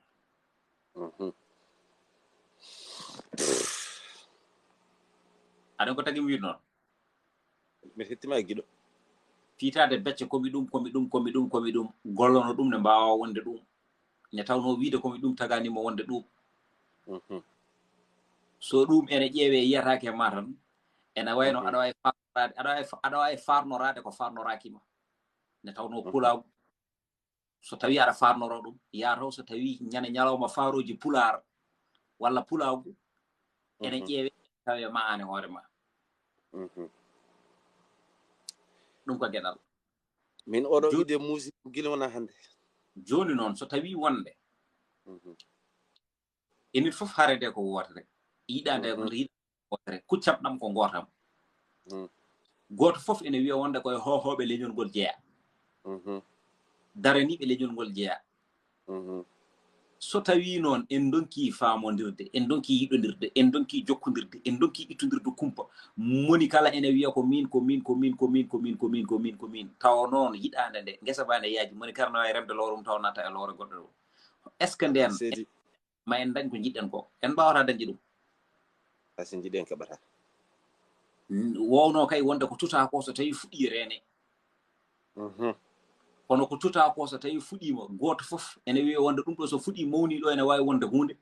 aɗa ko tagi mi wi noon mi hettima giɗo fiitade becce komi ɗum gollono ɗum ne mbawa wonde ɗum ne tawno wiide komi ɗum taganimo wonde ɗum so ɗum ene ƴeewe yiyatake ma tan ene wayno aɗa wawi farnorade ko farnorakima ne tawno pulaw so tawi aɗa farnoro ɗum yataw so tawi ñande ñalawma faroji pular walla pulawgu ene ƴeewe tawe ma ane hoore ma ɗum ko geɗal min oɗo wiide muusi gila wona hande joni noon so tawi wonde enin fof harede ko wotere yiɗande ko yiɗa wotere kuccamɗam ko gotam goto fof ene wiya wonde koye hohoɓe leñol ngol jeeya daraniɓe leñol ngol jeeya so tawi noon en donki famodirde en donki yiɗodirde en donki jokkodirde en donki ittodirde kumpa moni kala ene wiya ko min taw noon yiɗande nde guesa ba nde yaaji moni kala no wawi remde lowrum taw nata e lowre goɗɗo ɗo est ce que nden ma en dañ ko jiɗɗen ko en mbawata dañde ɗum asin jiɗen keɓata wowno kay wonde ko tuta ko so tawi fuɗɗi rene kono ko tuta ko so tawi fuɗɗima goto fof ene wiya wonde ɗum ɗo so fuɗɗi mawni ɗo ene wawi wonde hunde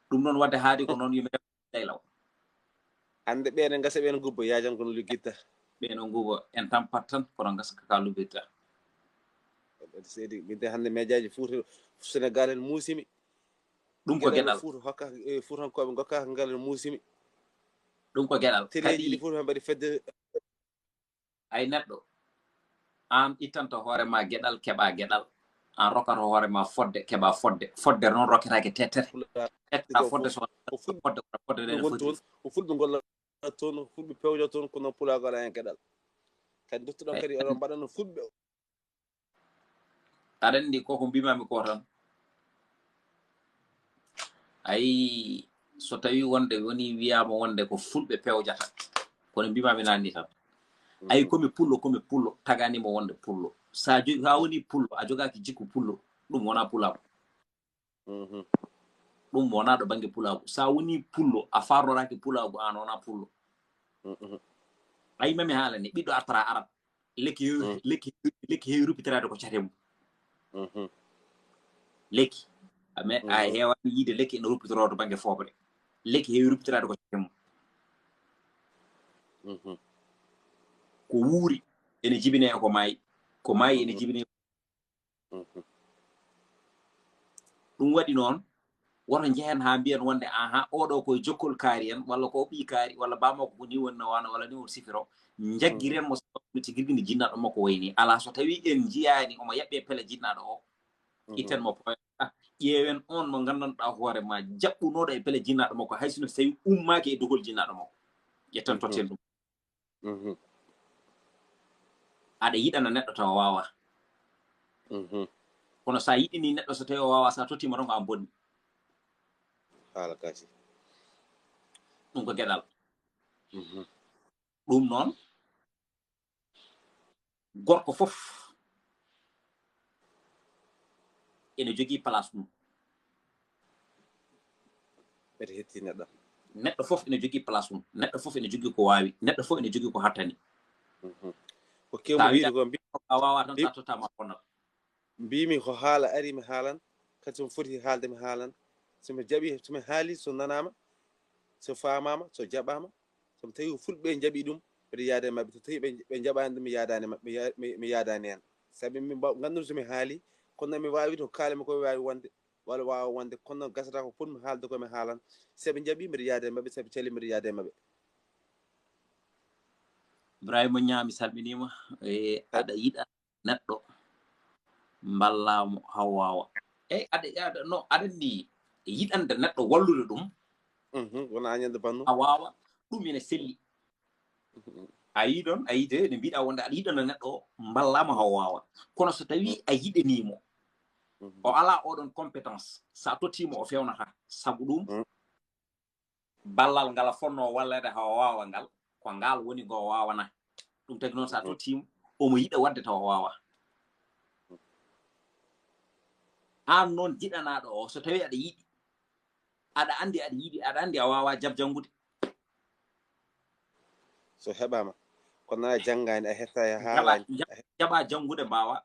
ɗum noon wadde haadi ko noon yimɓe daylaw hande ɓeene gasa ɓeene gubba yajan kono liggitta ɓeeno nguba en tampat tan kono gasa kaka lubbirta seedi minde hande médiaji Fouta Sénégal en muusimi ɗum ko geɗal Fouta hokka Fuutankoɓe gokkaka ngal en muusimi ɗum ko geɗal téléji ɗi Fouta mbaɗi fedde ay neɗɗo an ittanta hoorema geɗal keɓa geɗal an rokkata hoorema fodde keɓa fodde noon rokketake tettere fodde so fodde ɗene foti o fulɓe golla toon fulɓe pewjo toon kono pulago ala hen geɗal kadi duttoɗon kadi oɗon mbaɗano fulɓe aɗa andi koko mbimami ko tan ayi so tawi wonde woni wiyama wonde ko fulɓe pewjata kono mbimami nanni tan ayi komi pullo taganimo wonde pullo sa woni pullo a jogaki jikku pullo ɗum wona pulaw ɗum wona ɗo banggue pulaw sa woni pullo a farnoraki pulaw an wona pullo ayi mami haalani ɓiɗɗo artara arat lekki heewi rupitirade ko catemu lekki a hewani yiide lekki ene ruppitoro to banggue fobre lekki heewi rupitirade ko catemu ko wuuri ene jibine e ko maayi ene jibine ɗum waɗi noon woto jehen ha mbiyen wonde aha oɗo koye jokkol kaari en walla ko ɓi kaari walla bamako ko ni woni wana walla ni woni sifiro jaggirenmo tigirgui jinnaɗo makko wayni ala so tawi en jiyani omo yaɓɓe pele jinnaɗo o ittenmo poyta ƴeewen on mo gandanɗa hoore ma jaɓɓunoɗo e pele jinnaɗo makko haysino so tawi ummaki e dogol jinnaɗo makko ƴetten totten ɗum aɗa yiɗana neɗɗo tawa wawa kono sa yiɗini neɗɗo so tawi o wawa sa tottima tan ko an bonni haala kasi ɗum ko geɗal ɗum noon gorko fof ene jogui place ɗum ɓete hetti neɗɗo fof ene jogui place ɗum neɗɗo fof ene jogui ko wawi neɗɗo fof ene jogui ko hattani ko kewmo wiide ko a wawa tan sa tottama bonnat mbimi ko haala ari mi haalan kadi somi foti haalde mi haalan somi jaaɓi somi haali so nanama so famama so jaɓama somi tawi fulɓe jaaɓi ɗum mbiɗa yaada e mabɓe so tawi ɓe jaɓani ɗum mi yaadani hen saabi min gandude somi haali kono mi wawi to kaalami komi wawi wonde walla wawa wonde kono gasata ko fotmi haalde komi haalan soɓe jaaɓi mbiɗa yaada e mabɓe soɓe caali mbiɗa yaada e mabɓe Ibrahima ñaami salminima aɗa yiɗa neɗɗo mballamo haw wawa eyyi aɗa andi yiɗande neɗɗo wallude ɗum wona añande bannu a wawa ɗum ene selli a yiɗon a yiide ne mbiɗa wonde aɗa yiɗana neɗɗo mballamo haw wawa kono so tawi a yiɗanimo o ala oɗon compétence sa tottimo o fewnata saabu ɗum ballal ngal fonno wallede haw wawa ngal ko ngal woni go wawana ɗum tagi noon sa tottimo omo yiɗa wadde tawa wawa an noon jiɗanaɗo o so tawi aɗa yiɗi aɗa andi aɗa yiɗi aɗa andi a wawa jab jangude so heɓama kono na janngani a hetta e haalani jaɓa jangude mbawa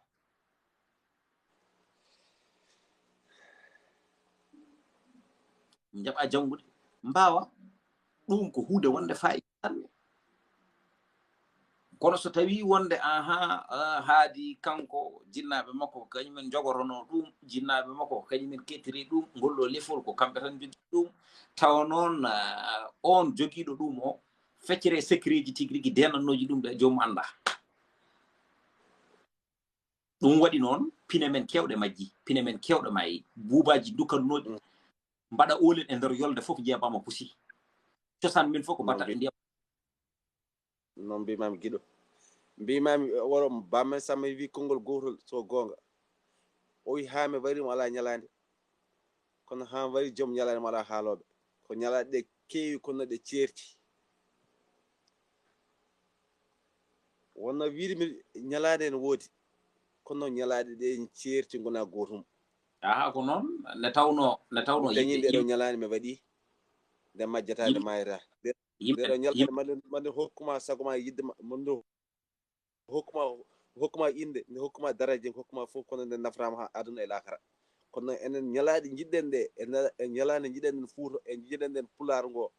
jaɓa jangude mbawa ɗum ko hunde wonde fayida tan kono so tawi wonde haadi kanko jinnaɓe makko ko kañumen jogorono ɗum jinnaɓe makko ko kañumen kettiri ɗum ngolɗo lefol ko kamɓe tan jogui ɗum tawa noon on joguiɗo ɗum o feccere secret ji tigui rigui denannoji ɗum ɓe joomum anda ɗum waɗi noon pine men kewɗe majji pine men kewɗe mayi buubaji dukkannoɗi mbaɗa olen e nder yolde fof jeebama pusi cosan min fof ko battaɗe ndiyam non mbimami giɗo mbimami woro bamen samma wi konngol gotol so gonga o wi haame warimo ala ñalande kono ha wari joom ñalande mo ala haaloɓe ko ñalaɗe ɗe keewi kono ɗe ceerti wonno wiidemi ñalade ne woodi kono ñalaɗe ɗe ceerti gona gotum ko noon ne tawno dañinde ɗo ñalande mi waɗi nde majjatade mayra ɗeɗo ñalade mande hokkuma sagoma yidde mande hokkuma inde nde hokkuma daraje hokkuma fof kono nde naframa ha aduna e lakara kono enen ñalaɗe jiɗɗen ɗe e ñalande jiɗen nden Fuuta e jiɗen nden Pulaar ngo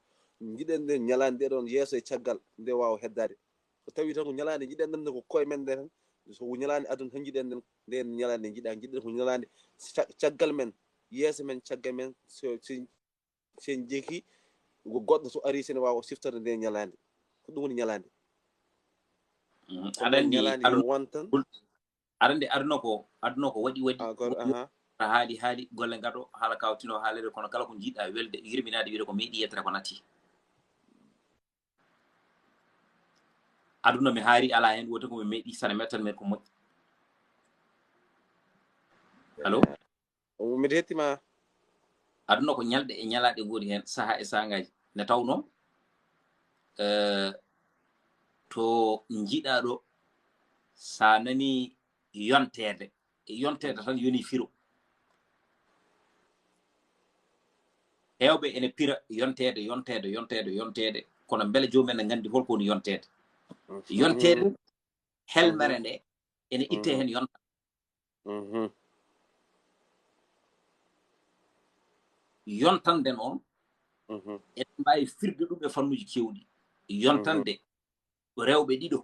jiɗen nden ñalande ɗe ɗon yeeso e caggal nde wawa heddade so tawi tan ko ñalande jiɗen nden ko koye men nde tan so ñalande aduna tan jiɗen nden nden ñalande jiɗa jiɗen ko ñalande caggal men yeeso men caggal men sen jeki goɗɗo so ari sene wawa siftorde nde ñalande ko ɗum woni ñalande aɗandi ñalande yo won tan aɗandi aduna ko waɗi haali golle gaɗo haala kawtino haalede kono kala ko jiiɗa welde yirminade wiide ko meeɗi yettere ko natti aduna mi haari ala hen woto ko mi meeɗi sane metten men ko moƴƴi allo miɗa hettima aduna ko ñalɗe e ñalaɗe goni hen saaha e sangaji ne tawno to jiiɗa ɗo sa nani yontede tan yoni firo hewɓe ene pira yontede kono beele jomumen ne gandi holko woni yontede helmere nde ene itte hen yonta yontande noon ene mbawi firde ɗum e fannuji kewɗi yontande rewɓe ɗiɗo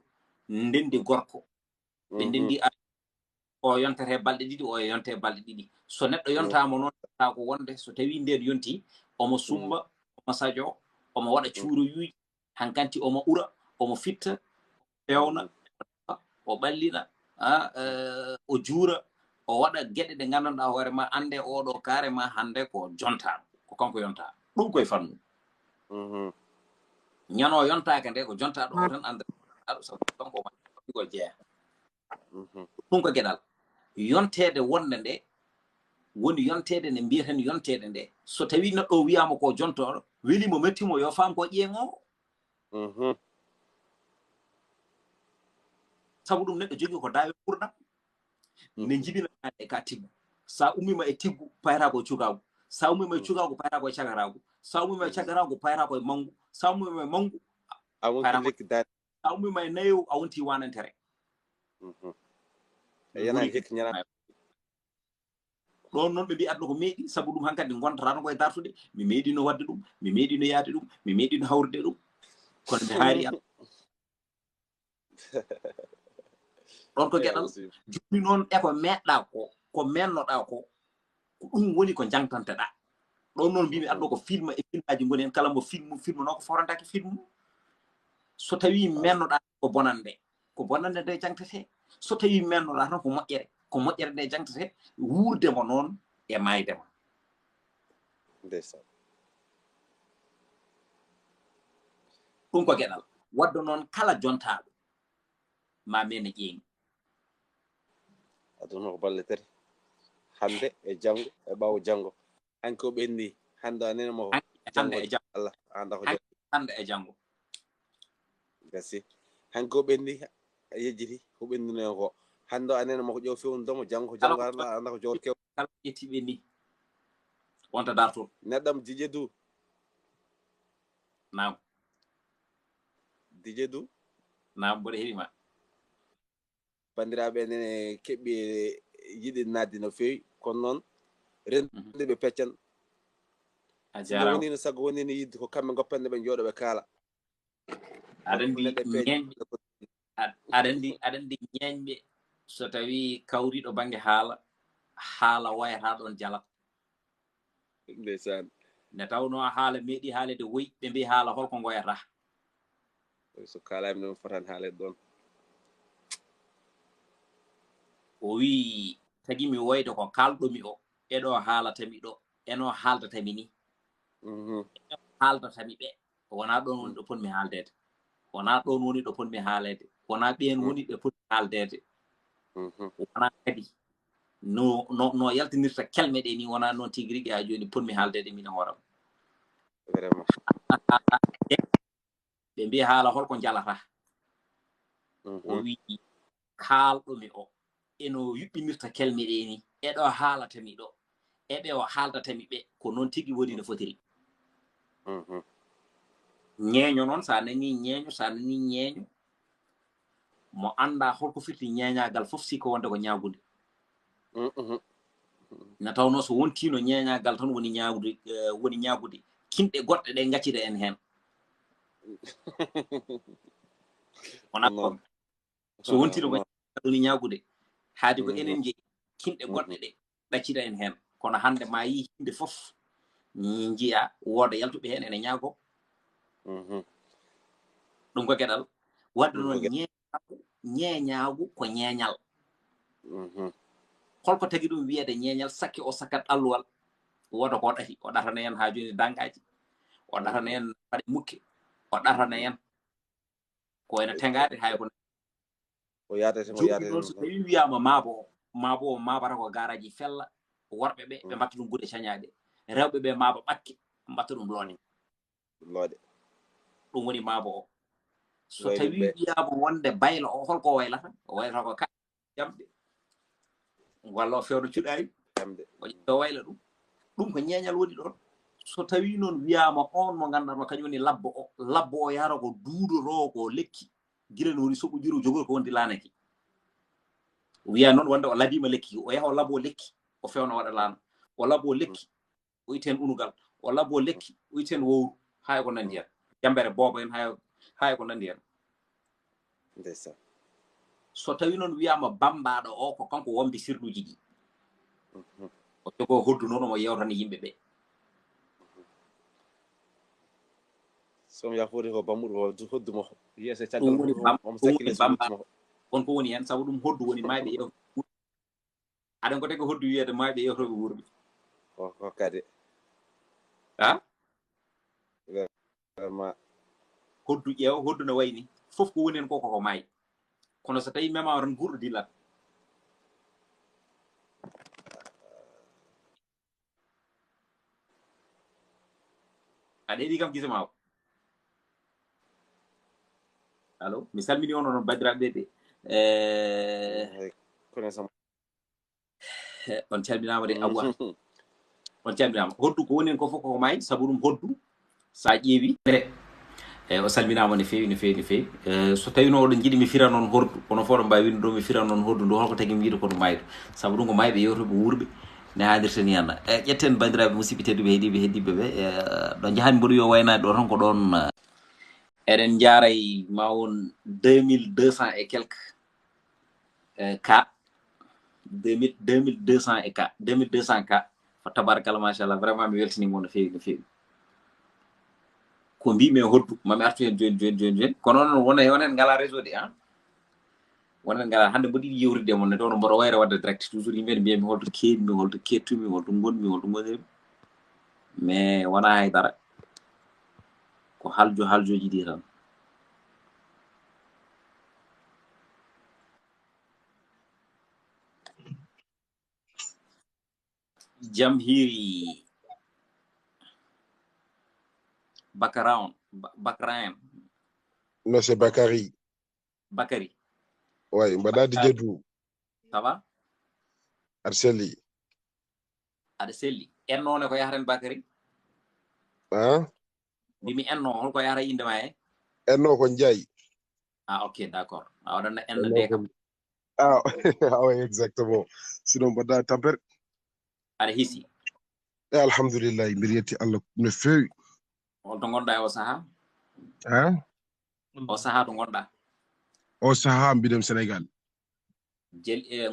ndendi gorko ɓe ndendi o yontate balɗe ɗiɗi o yonte balɗe ɗiɗi so neɗɗo yontama noon ta ko wonde so tawi nden yonti omo sumba omo sadio omo waɗa cuuroyuji hankanti omo ura omo fitta fewna o ɓallina o juura o waɗa gueɗe ɗe gandanɗa hoore ma ande oɗo carrément hande ko jontaɗo ko kanko yonta ɗum koye fannu ñano yontake nde ko jontaɗo o tan ande aɗo sabu kanko ko jeeya ɗum ko gueɗal yontede wonde nde woni yontede nde mbiyeten yontede nde so tawi neɗɗo wiyama ko jontoɗo welimo mettimo yo faam ko ƴeeŋowo sabu ɗum neɗɗo jogui ko dawe ɓurɗam ne jibinade ka tiggu sa ummima e tiggu payata koye cukagu sa ummima e cukagu payata koye cagaragu sa ummima e cagaragu payata koye manggu sa ummima e manggu sa ummima e nayo a wonti wanantere ɗon noon ɓe mbi aduna ko meeɗi sabu ɗum hankkadi gontata koye dartude mi meeɗino wadde ɗum mi meeɗino yaade ɗum mi meeɗino hawrude ɗum kono mi haari ɗon ko gueɗal joni noon eko meɗɗa ko mennoɗa ko ɗum woni ko jangtanteɗa ɗon noon mbimi aduna ko film e filmaji goni hen kala mo film noon ko forantaki film so tawi mennoɗa ko bonande nde jangtete so tawi mennoɗa tan ko moƴƴere nde jangtete wuurdemo noon e maydema ɗum ko gueɗal wadde noon kala jontaɗo ma mene ƴeeŋi aduna ko balletere hande e janggo e ɓawo janggo hanko ɓenni hande a nene mo Allah anda ko hande e janggo gasi hanko ɓenni yejjiti ko ɓennino ko hande a nene mo ko ƴew fewnudomo janggo anda ko jawor kew kala ƴettiɓe ni wonta dartol neɗɗam dj du nam dj du nam mboɗo heeɗima bandiraɓe nene keɓɓi yiɗi naddi no fewi kono noon rendude ɓe peccan a sino jarama wonino sago wonino yidde ko kamɓe goppande ɓe jooɗo ɓe kaala aɗa andi ñeñɓe so tawi kawriɗo banggue haala wayata ɗon jala ndeysaan nde tawno haala meeɗi haalede woyi ɓe mbi haala holko goyata so kalami noon fotani haalede ɗon o wi tagui mi woyde ko kalɗomi o eɗo haalatami ɗo eno haaldatami ni haaldatami ɓe wona ɗon woni ɗo ponmi haaldede wona ɗon woni ɗo ponmi haalede wona ɓen woni ɓe ponmi haaldede wona kadi no yaltinirta kelme ɗe ni wona noon tigui rigui ha joni ponmi haaldede min hooram vraiment ɓe mbi haala holko jalata o wi kalɗomi o eno yuɓɓinirta kelme ɗe ni eɗo haalatami ɗo eɓe o haaldatami ɓe ko noon tigui woni no fotiri ñeeño noon sa nani ñeeño mo anda holko firti ñeeñagal fof siko wonde ko ñaagude na tawno so wontino ñeeñagal tan woni ñaagude kinɗe goɗɗe ɗe gaccida en hen wona so wontino ko woni ñaagude haadi ko enen jeeyi kinɗe goɗɗe ɗe ɗaccida en hen kono hande ma yi hinde fof jiiya wooda yaltuɓe hen ene ñaago ɗum ko gueɗal wadde noon ñeeñaagu ko ñeeñal holko tagi ɗum wiyede ñeeñal sakke o sakkat alluwal woda ko ɗati o ɗatana en ha joni dangaji o ɗatana en paɗe mukke o ɗatana en ko ene tengade hay ko joni noon so tawi wiyama maabo o mabata ko garaji fella worɓe ɓe ɓe mbatta ɗum guuɗe cañaɗe rewɓe ɓe maaba ɓakke mbatta ɗum loode ɗum woni maabo o so tawi wiyama wonde bayla o holko waylata o waylata ko ka jamɗe walla o fewno cuɗayi o wayla ɗum ko ñeeñal woni ɗon so tawi noon wiyama on mo gandanɗo kañum woni labbo o yara ko duudoro ko lekki gila no woni soɓo jiro jogori ko wondi laanaki wiya noon wonde o labima lekki o yaha o labo lekki o fewno waɗa laana o labo lekki o iten unugal o labo lekki o iten wowru hay ko nandi hen jambere booba en hay ko nandi hen so tawi noon wiyama bambaɗo o ko kanko wombi sirluji ɗi o jogo hoddu noon omo yewtani yimɓeɓe somo yafude ko bammuɗo hoddumo yese caggal on ko woni hen saabu ɗum hoddu woni mayɓe yewta aɗen ko tagi hoddu wiyede mayɓe yewtoɓe wuurɓe ko kadi hoddu ƴeewa hoddu no wayni fof ko woni hen koko maayi kono so tawi memama tan gurɗo dillat aɗa heeɗi kam gise mawo allo mi salmini on onon bandiraɓe ɓe on calminama de Abou on calminama hoddu ko woni hen ko fof koko maayi saabu ɗum hoddu sa ƴeewi o salminama no fewi so tawi no oɗon jiiɗi mi fira noon hordu kono fo ɗon mbawi winde ɗo mi fira noon hordu ndu holko tagui mi wiide kono maydo saabu ɗum ko mayɓe yewtoɓe wuurɓe ne haadirta ni henna ƴetten bandiraɓe musidɓe tedduɓe heddiɓe ɓe ɗo jahani mboɗo yo waynade ɗo tan ko ɗon eɗen jaaray ma won 2200 et quelques cas 2200 et cas 2200 cas fa tabarakallah machallah vraiment mi weltanimo no fewi ko mbimi hoddu mami artu hen joni kono noon wonen ngala réseau de wonen ngala hande mboɗi yewride mon ne ɗo no mboɗo wayra wadde direct toujours yimɓe ne mbiyami holto keedmi holto kettumi holto gonmi holto gonirmi mais wona haydara ko haljoji ɗi tan jam hiiri Bakaraen non c'est Bakary ouais mbaɗa DJ Du ça va arseli aɗa selli ennone ko yahatan Bakary bimi enno holko yahata inde ma e enno ko Ndiaye ok d'accord a waɗanno enno de kam oui exactement sinon mbaɗɗa tampere aɗa hisi alhamdulillah mbiɗa yetti Allah no feewi holto gonɗa e o saaha o saaha to gonɗa o saaha mbiɗem Sénégal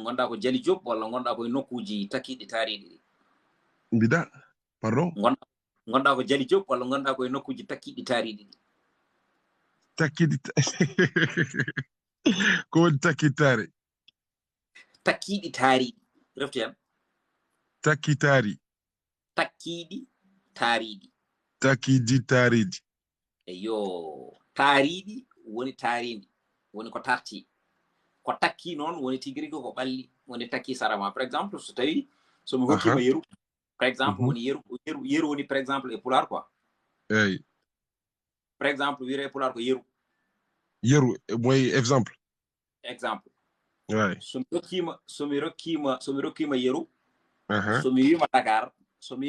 gonɗa ko Jali Diop walla gonɗa koye nokkuji takkiɗi taariɗi ɗi mbiɗa pardon gonɗa ko Jali Diop walla gonɗa koye nokkuji takkiɗi taariɗi ɗi takkiɗi ko woni takkitare takkiɗi taariɗi refti hen takkitari takkiɗi taariɗi takkiɗi taariɗi eyo taariɗi woni taaridi woni ko tarti ko takki noon woni tigui rigui ko ɓalli woni takki sarama par exemple so tawi somi hokkima yeru par exemple woni yeru woni par exemple e pular quoi eyyi par exemple wiyete e pular ko yeru moy exemple ouais somi rokkima yeru somi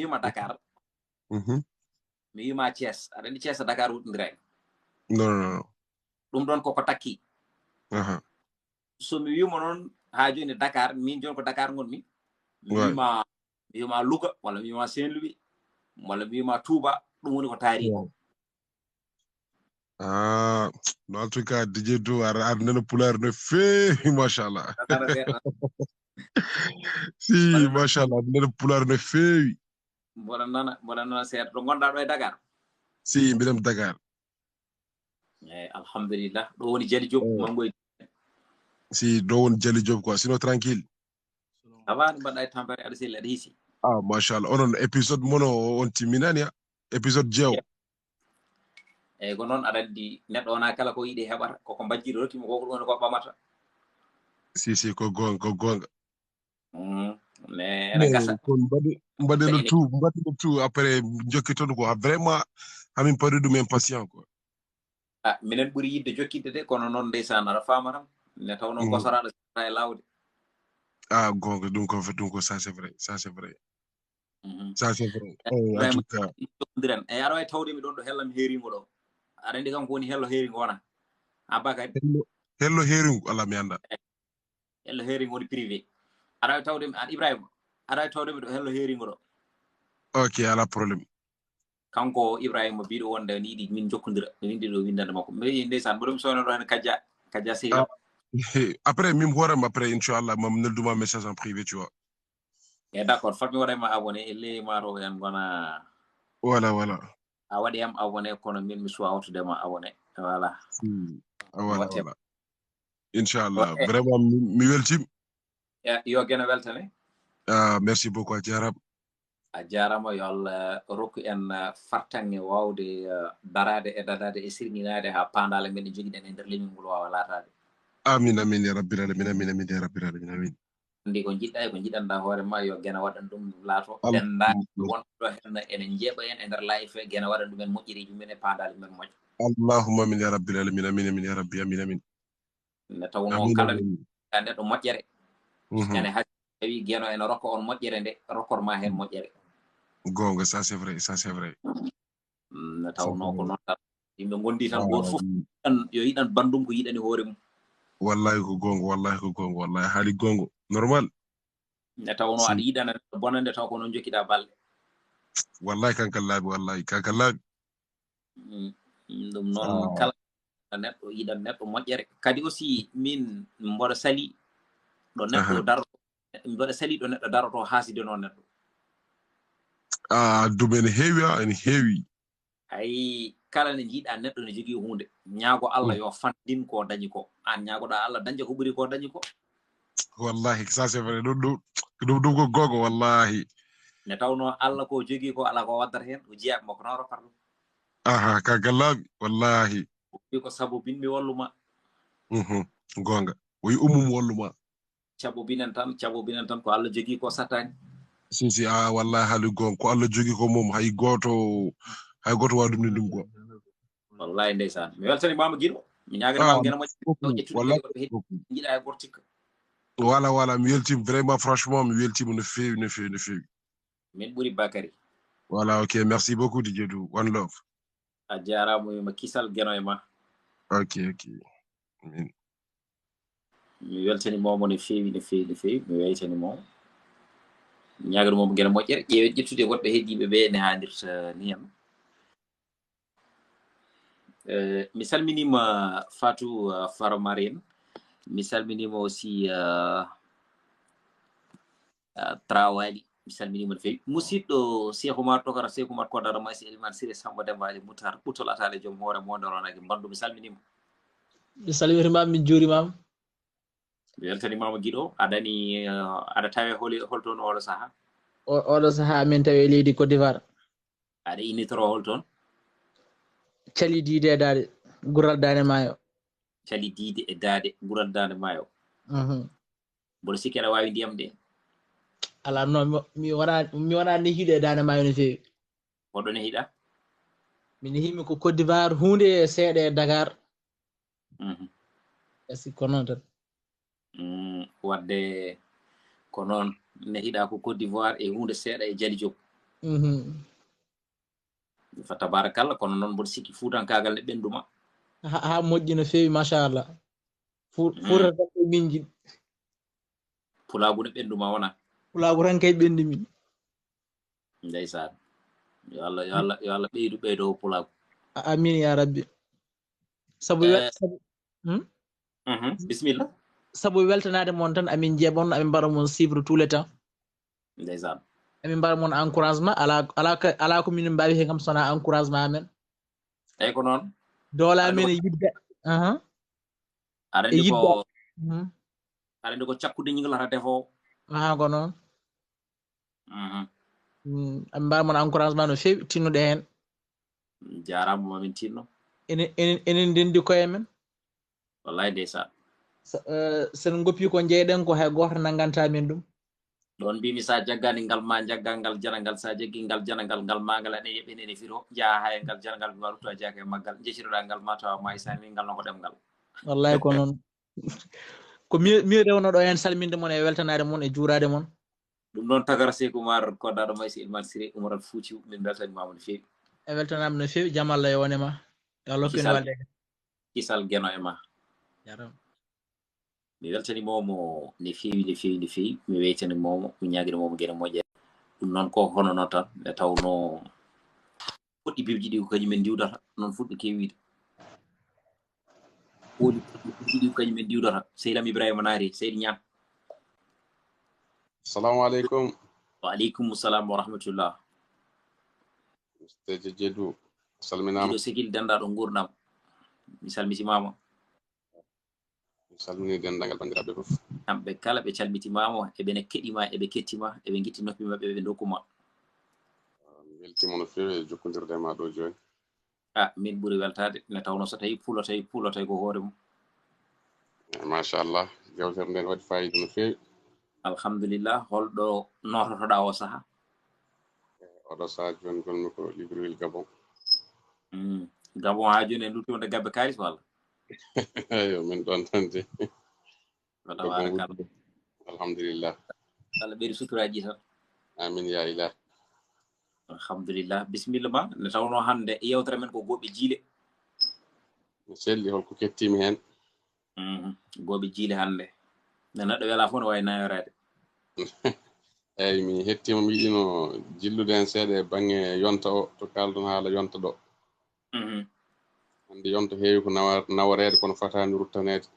wima Dakar mi wima Thiès aɗa andi Thiès Dakar wuɗɗodira non ɗum ɗon koko takki somi wima noon ha joni Dakar min joni ko Dakar gonmi mi wima Louga walla mi wima Saint-Louis walla mi wima Touba ɗum woni ko taari ko no en tout cas DJ Do ar nana pulaar no feewi machallah si machallah nana pulaar no feewi mboɗa nana seeɗa ɗo gonɗa ɗo e Dakar si mbiɗem Dakar eyyi alhamdulillah ɗo woni Jali Diop mangoy si ɗo woni Jali Diop quoi sinon tranquille awani mbaɗɗa e tampere aɗa selli aɗa hiisi machallah onon épisode mono on timminani épisode jeew eyyi ko noon aɗa andi neɗɗo wona kala ko yiiɗi heɓata koko mbajjiɗo rokkimo ko ɗum ko ɓamata si ko gonga mais ene gasa mbaɗelo tout après jokkitoɗo quoi vraiment hamin paɗi ɗum impatient quoi minen ɓuuri yidde jokkidde de kono noon ndeysan aɗa fama tan ne tawno gosoraɗo e lawde gonga ɗum ko ça c'est vrai ça c'est vrai ça c'est vrai en tout cas jokodiren eyyi aɗa wawi tawde mi ɗon ɗo hellam heeringo ɗo aɗa andi kam ko woni hello heeringo wona Bakary hello heeringo ala mi anda hello heeringo woni privé aɗa wawi tawde Ibrahima aɗa wawi tawde mi ɗo hello heeringo ɗo ok ala probléme kanko Ibrahima biɗo wonde ni ɗi min jokkodira mi windi ɗo windande makko mi ndeysan mboɗo mi sowno ɗo hen Kadja Seyba après mim hooram après inchallah mam nelduma message en privé tu vois d'accord fatmi waɗayma abonné e ley maro en gona voilà a waɗi am abonné kono min mi suwa wattudema abonné voilà voilà inchallah vraiment mi weltima yo gueno weltane merci beaucoup a jarama yo Allah rokku en fartange wawde darade e dadade e sirninade ha pandale men jogiɗen e nder leñol ngol wawa latade amin ya rabbil alamin amin ya rabbil alamin amin ndi ko jiɗɗa e ko jiɗanɗa hoore ma yo gena waɗan ɗum laato dendade wonɗo hen enen jeeɓa en e nder life gena waɗan ɗumen moƴƴiriji men e pandale men moƴƴo allahumma amin ya rabbil alamin amin ya rabbi amin ne tawno kala neɗɗo moƴƴere ene hakkil tawi geno ene rokka on moƴƴere nde rokkorma hen moƴƴere gonga ça c'est vrai ne tawno ko noon tan yimɓe gondi tan goto foof yo yiɗan bandum ko yiɗani hoore mum wallahi ko gonga wallahi haali gonga normal ne tawno aɗa yiɗana neɗɗo bonande taw ko noon jokkiɗa balɗe wallahi kanka laaɓi ɗum noon kala neɗɗo yiɗan neɗɗo moƴƴere kadi aussi min mboɗo sali ɗo neɗɗo daroto mboɗo sali ɗo neɗɗo daroto haaside noon neɗɗo ɗum ene heewi hay kala ne jiiɗa neɗɗo ne jogui hunde ñaago Allah yo fandin ko dañi ko an ñaagoɗa Allah daña ko ɓuuri ko dañi ko wallahi ça c'est vrai ɗum ko gonga wallahi ne tawno Allah ko jogui ko ala ko waddata hen o jeeya makko noon rokkata ɗum kanka laaɓi wallahi wi ko sabu binmi walluma gonga o yi walluma cabobinen tan ko Allah jogui ko sattani si wallahi haali gonga ko Allah jogui ko mom hay goto wa ɗum ni ɗum go wallahi ndeysan mi weltani mama guiɗo mi ñaganimama guena moƴƴe jiiɗa e gortikka voilà mi weltima vraiment franchement mi weltima no feewi min ɓuri Bakary. Voilà, ok, merci beaucoup DJ Du. One love. A jarama ma kisal geno e ma. Ok. Mi weltanimomo no feewi mi waytanimo ñaganimomo gueɗe moƴƴere ƴeewe ƴettude woɗɓe heddiɓe ɓe ne hannirta ni hen. Mi salminima Fatou Faramaren, mi salminima aussi Trawali, mi salminima no feewi musidɗo Cheikh Oumar Tokara Cheikh Oumar Kodara Massi Elimane Siré Samba Demba Ali Moutar ɓutol atale joom hoore mondoronake mbandu mi salminima. Mi salmitimama min juurimama. Mi weltanimama guiɗo aɗani aɗa tawe holtoon oɗo saaha? Oɗo saaha min tawi leydi Côte d'Ivoire. Aɗa innitoro holtoon? Cali diide e daade gural dane maayo. Cali diide e daade gural dane maayo. Mboɗo sikki aɗa wawi ndiyam ɗe? Ala non mi wona nehiɗo e dane maayo no feewi. Hoɗo nehiɗa? mi nehimi ko Côte d'Ivoire hunde seeɗa e Dakar. Est-ce ko noon tan? Wadde ko noon nehiɗa ko Côte d'Ivoire e hunde seeɗa e Jali Diop. Fa tabarakallah kono noon mboɗo sikki fuutankagal ne ɓenduma. Ha moƴƴi no feewi machallah. Fuuta tan ko min jiɗi. Pulagu ne ɓenduma wona? Pulagu tan kay ɓendi min. Ndeysan yo Allah ɓeydo pulagu. Amin ya rabbi. Sabu Bismillah. Sabu weltanade mon tan amin jeɓon amin mbaɗa mon suivre tout le temps. Ndeysan. Amin mbaɗa mon encouragement ala ko min mbawi hen kam sona encouragement amen. Eyi ko noon. Doola men e yidde. Aɗa andi ko cakkude ñiglata defo. Ko noon. Amin mbaɗa mon encouragement no feewi tinnuɗe hen. Jarama mamin tinno. Enen ndendi koye men. Wallahi ndeysan. Sen goppi ko jeyɗen ko hay goto nanganta min ɗum. Ɗon mbimi sa jaggani ngal ma jaggal ngal janangal sa jaggi ngal janangal ngal magal aɗa yeɓenene firo jaa hay ngal janangal mi waruto a jaake maggal jeciroɗa ngal ma tawa ma isani ngal noko ɗemgal. Wallahi ko noon. Ko mi rewno ɗo hen salminde mon e weltanade mon e juurade mon. Ɗum noon tagara Cheikh Oumar Kodara Massi Elimane Siré Oumar Foutiou min beltanimama no feewi. E weltanama no feewi jaam Allah e wonema. Yo Allah hokkine walde. Kisal geno e ma. Jaram. Mi weltanimomo ne feewi mi weytanimomo mi ñaguinomomo gueɗe moƴƴere ɗum noon ko hono noon tan nde tawno fuɗɗi bibji ɗi ko kañumen diwdata noon fuɗɗi kewide woni bibji ɗi ko kañumen diwdata Seylam Ibrahima Naari Seydi Ñam. Assalamu aleykum. Wa aleykum salam wa rahmatullah. Mr Jejedu salminama. Ɗiɗo sikil dendaɗo gurdam mi salmitimama. Salmini dendagal bandiraɓe fof. Kamɓe kala ɓe calmitimama eɓene keɗima eɓe kettima eɓe guitti noppi maɓɓe ɓe dokkuma. Mi weltima no fewi e jokkodirde ma ɗo joni. Min ɓuuri weltade ne tawno so tawi puulotay ko hoore mum. Machallah jewtere nden waɗi fayida no fewi. Alhamdulillah holɗo nototoɗa o saaha? Oɗo saaha joni gonmi ko Libreville Gabon. Gabon ha joni en luttiwonde gabbe kalis walla? Eyo min ɗon tan de. Tabarakallah. Alhamdulillah. Allah ɓeydi suturaji tan. Amin ya ilah. Alhamdulillah. Bisimilla ma ne tawno hande yewtere men ko goɓe jiile. Mi selli holko kettimi hen. Goɓe jiile hande ne neɗɗo wela fof ne wawi nayorade. Eyyi mi hettima mi yiɗino jillude hen seeɗa e banggue yonta o to kalɗon haala yonta ɗo. Hande yonta heewi ko nawarede kono fatani ruttanede.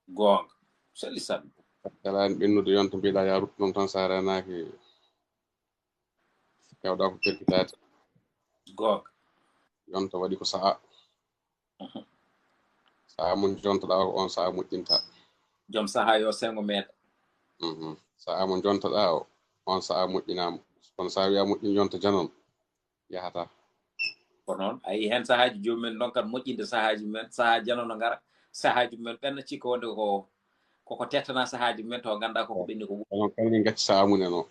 Gonga selli saɗum. Kalani ɓennude yonta mbiɗa ya rutta ɗum tan sa renaki kewɗa ko perkitade. Gonga yonta waɗi ko saha. Saha mon jontoɗa ko on saha moƴƴinta. Joom saha yo sengo meeɗa. Saha mo jontoɗa o on saha moƴƴinama kono sa wiya moƴƴin yonta janon yahata. Ko noon ayi hen sahaji jomumen donkat moƴƴinde sahaji men saha janono ngara sahaji men ɓenna cikka wonde koko tettana sahaji men to ganda koko ɓenni ko on kalni gacci saha munen o.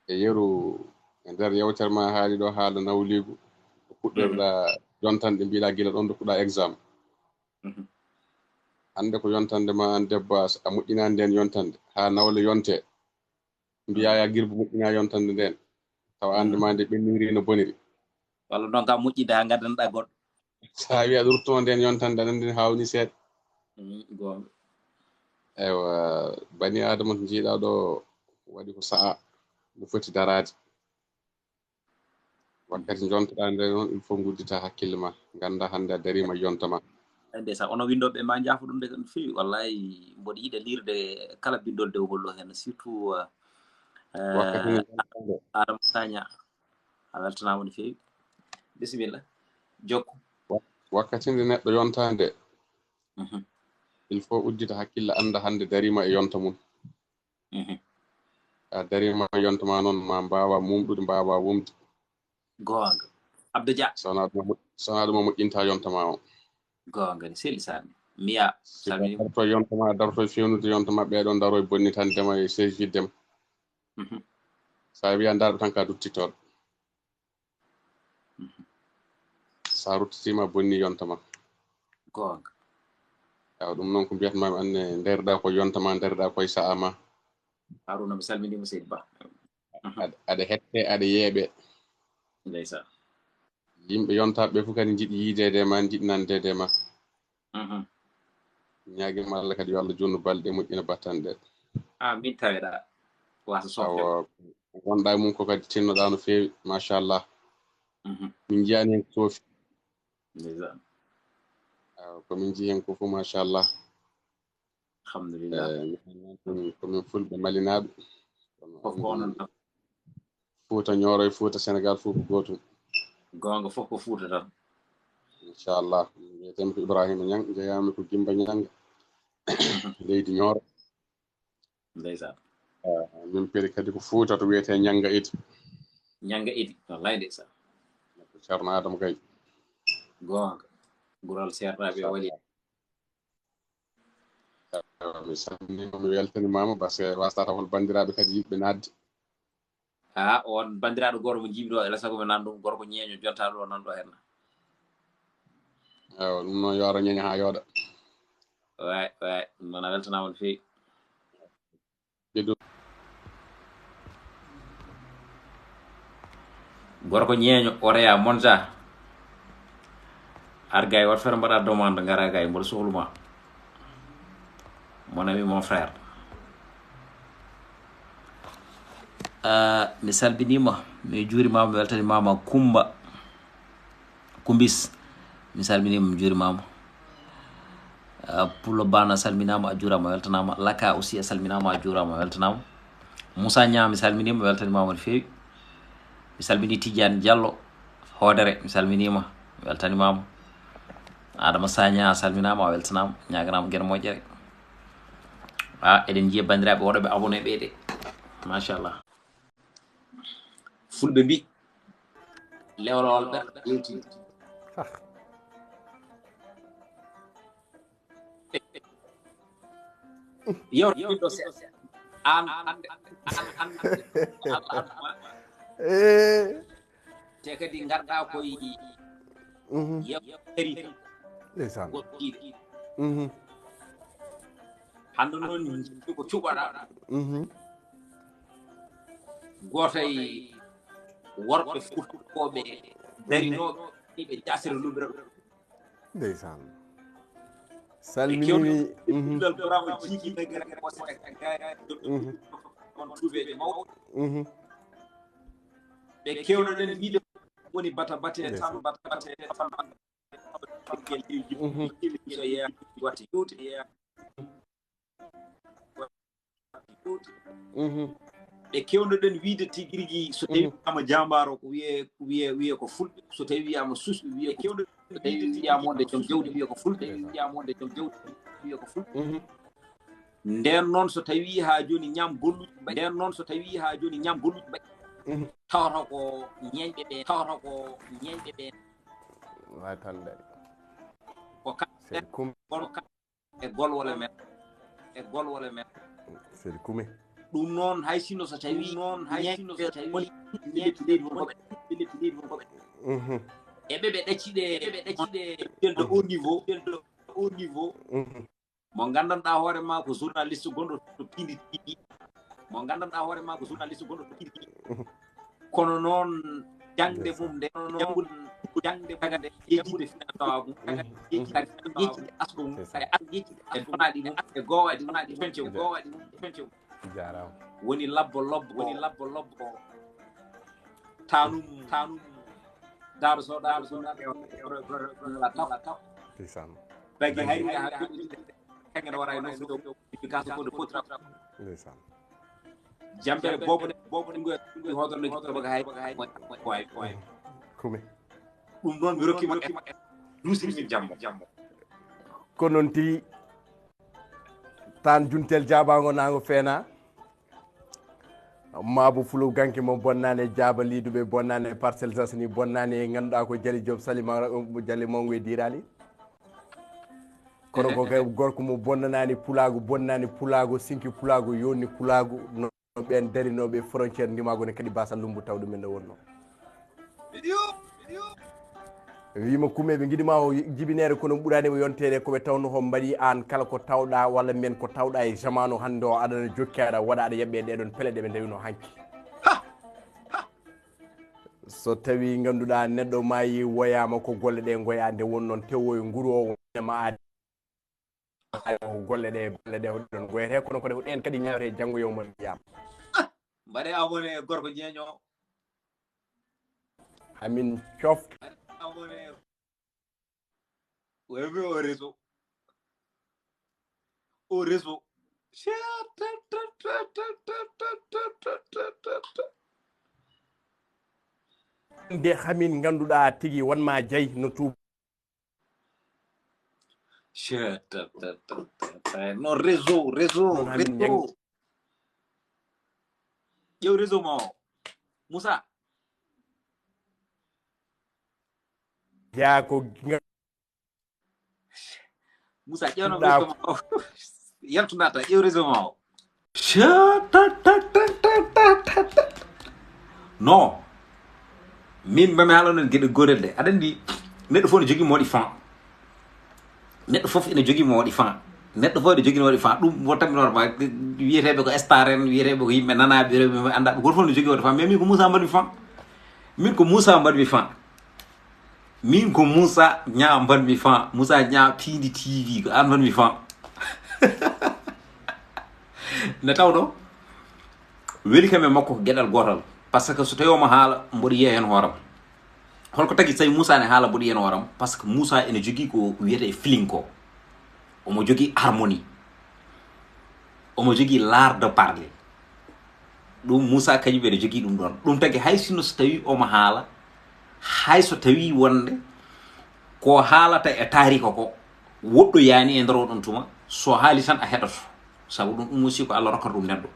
E yeru e nder yewtere ma haali ɗo haala nawligu ko puɗɗorɗa yontande mbiɗa gila ɗon dokkuɗa exam. Hande ko yontande ma an debbo a moƴƴinani nden yontande ha nawle yonte mbiya ya girbu moƴƴina yontande nden taw ande ma nde ɓenniri no boniri walla noon kam moƴƴida gaddanɗa goɗɗo sa wiya ɗurto nden yontande anan hawni seeɗa gonga ewa bani adama to jiiɗa ɗo waɗi ko sa'a no foti darade wakkati jontoɗa nde noon il faut guddita hakkille ma ganda hande a darima yontama ande sa ono windoɓe ma jaafa ɗum de no fewi wallahi mboɗo yiɗa lirde kala bindol dewgol ɗo hen surtout wakkati Adama Sagna a weltanama no fewi bisimilla jokku wakkati nde neɗɗo yontande il faut uddita hakkille anda hande darima e yonta mum a darima yontama noon ma mbawa mumɗude mbawa wumde gonga Abdou Dia sona ɗuma moƴƴinta yontama o gonga ni seli sami miya darto yontama darto fewnude yontama ɓeɗon daro e bonnitandema e servidema sa wiya darɓe tan ka duttitoɗo sa ruttitima bonni yontama gonga ewa ɗum noon ko mbiyatmami anne nderɗa ko yontama nderɗa koye sa'a ma Haruna mi salminima seydi Ba aɗa hette aɗa yeeɓe ndeysan yimɓe yontaɓe ɓe fof kadi jiɗi yiidede ma jiɗnandede ma ñaguima Allah kadi yo Allah jonnu balɗe moƴƴina battanɗe min taweɗa wasa sofde wonɗa e mum ko kadi tinnoɗa no fewi machallah min jiyani hen ko soofi ndeysan komin jii hen ko fof machallah alhamdulillah komin fulɓe malinaɓe fof ko onon Fouta Nioro e Fouta Sénégal fof ko gotum gonga fof ko Fouta tan inchallah wiyetemi ko Ibrahima Niang jeeyami ko Gimba Niang leydi Nioro ndeysan min peri kadi ko Fouta to wiyete Nianga Idi wallahi ndeysan ko Ceerno Adama Gaye gonga gural serɗaɓe waɗi mi salminima mi weltanimama par ce que wasta taw hol bandiraɓe kadi yiɓɓe nadde on bandiraɗo goto mo jiiɓi ɗo ela sago ɓe nan ɗum gorko ñeeño jonta ɗo nan ɗo henna ewa ɗum noon yooro ñeeño ha yooɗa way ɗum noon a weltanama no fewi gorko ñeeño oreya monta arga e wat fere mbaɗa demande gara ga e mboɗo sohluma mon ami mon frère mi salminima mi juurimama mi weltanimama kumbis mi salminima mi juurimama Poulo Bana salminama a juurama weltanama Laka aussi a salminama a juurama weltanama Moussa Niang mi salminima weltanimama no fewi mi salmini Tidiane Diallo Hodere mi salminima weltanimama Adama Sagna salminama weltanama ñaganama gueɗe moƴƴere eɗen jiiya bandiraɓe woɗoɓe abonné ɓeede machallah fulɓe mbi lewlawol ɓerɗo ƴewtide yewtiɗo se an te kadi garɗa koye yewteri goɗɗiɗe hande noon jiɗi ko cuɓaɗa gotay worɓe fuɗɗoɓe darinoɓe ɓe jasira lumira ɗum ndeysan salminimi dal brama jiki nagara ko se on tubeje mawɓe ɓe kewnoɗen wiide woni bata bate tan bata bate tan so yeeya watti yuuti ɓe kewnoɗen wiide tigirigui so tawi wiyama jambaro ko wiye ko fulɓe so tawi wiyama susɓe wiye kewɗo so tawi wiyamonde joom jawdi wiye ko fulɓe wiyamonde joom jawdi wiye ko fulɓe nden noon so tawi ha joni ñam golluɗi nden noon so tawi ha joni ñam golluɗi mbaɗi tawata ko ñeñɓe ɓe watande ko kamɓe e golwole men sedi kume ɗum noon hay sino so tawi ñeñɓe eɓe ɓe ɗacciɗe de haut niveau mo gandanɗa hoore ma ko journaliste gonɗo to pindi tv mo gandanɗa hoore ma ko journaliste gonɗo kono noon jangde mum nde jangde tagade yejjide finatawa mum yejjide asgo mum e fanaɗi mum e gowaɗi mum e fencew jarama woni labbo tanum daaro soɗaɗo taw ndeysaan bagi hayri ha kangene wara e nofuɗo kaso ko de potra ndeysaan jambere bobo ngoy hodorno baga hay way kume ɗum noon mi rokkima dusimi jammo ko noon ti tan juntel jabango nango feena mabo fulo ganke mo bonnane jaaba liduɓe bonnane Parcelles Assainies bonnane ganduɗa ko Jali Diop salima Jali mongo e dirali kono ko kay gorko mo bonnanani pulago sinki pulago yoni pulago no ɓen darinoɓe frontiére ndimago ne kadi basa lumbu tawɗu men nde wonno wima kumeɓe guiɗima o jibinere kono ɓuranima yontede koɓe tawno ho mbaɗi an kala ko tawɗa walla men ko tawɗa e jamanu hande o aɗana jokki aɗa waɗa aɗa yeɓɓe ɗeɗon pele ɗeɓe dawino hanki so tawi ganduɗa neɗɗo maayi woyama ko golle ɗe goya nde won noon tewoyo nguru o ma golle ɗe ɗon goyete kono ko ɗen kadi ñawete janggo yowmal yam mbaɗe abonné gorko ñeño amin cof abonné wemi au réseau nde hamin ganduɗa tigui wonma jayi no tuuba no réseau ƴew réseau ma o Moussa ya ko Moussa ƴewno réseau ma o yaltunata ƴew réseau ma o non min mbami haalano gueɗe gorel ɗe aɗa andi neɗɗo fof ne jogui mowaɗi fan neɗɗo fof ene jogui mowaɗi fan neɗɗo fof ene jogui mowaɗi fan ɗum wotaminoma wiyeteɓe ko star en wiyeteɓe ko yimɓe nanaɓe rewɓe andaɓe goto fof ne jogui waɗi fan mais min ko Moussa mbaɗmi fan min ko Moussa mbaɗmi fan min ko Moussa ñaa mbaɗmi fan Moussa ñaa Pindi TV ko an mbaɗmi fan ne tawno weli kam e makko ko gueɗal gotal par ce que so tawi omo haala mboɗo yiya hen hooram holko tagui so tawi Moussa ne haala mboɗo yiya hen hooram par ce que Moussa ene jogui ko wiyete feeling ko omo jogui harmonie omo jogui l'art de parler ɗum Moussa kañum ene jogui ɗum ɗon ɗum tagui hay sinno so tawi omo haala hay so tawi wonde ko haalata e taarika ko woɗɗo yani e nder oɗon tuma so haali tan a heɗoto sabu ɗum aussi ko Allah rokkata ɗum neɗɗo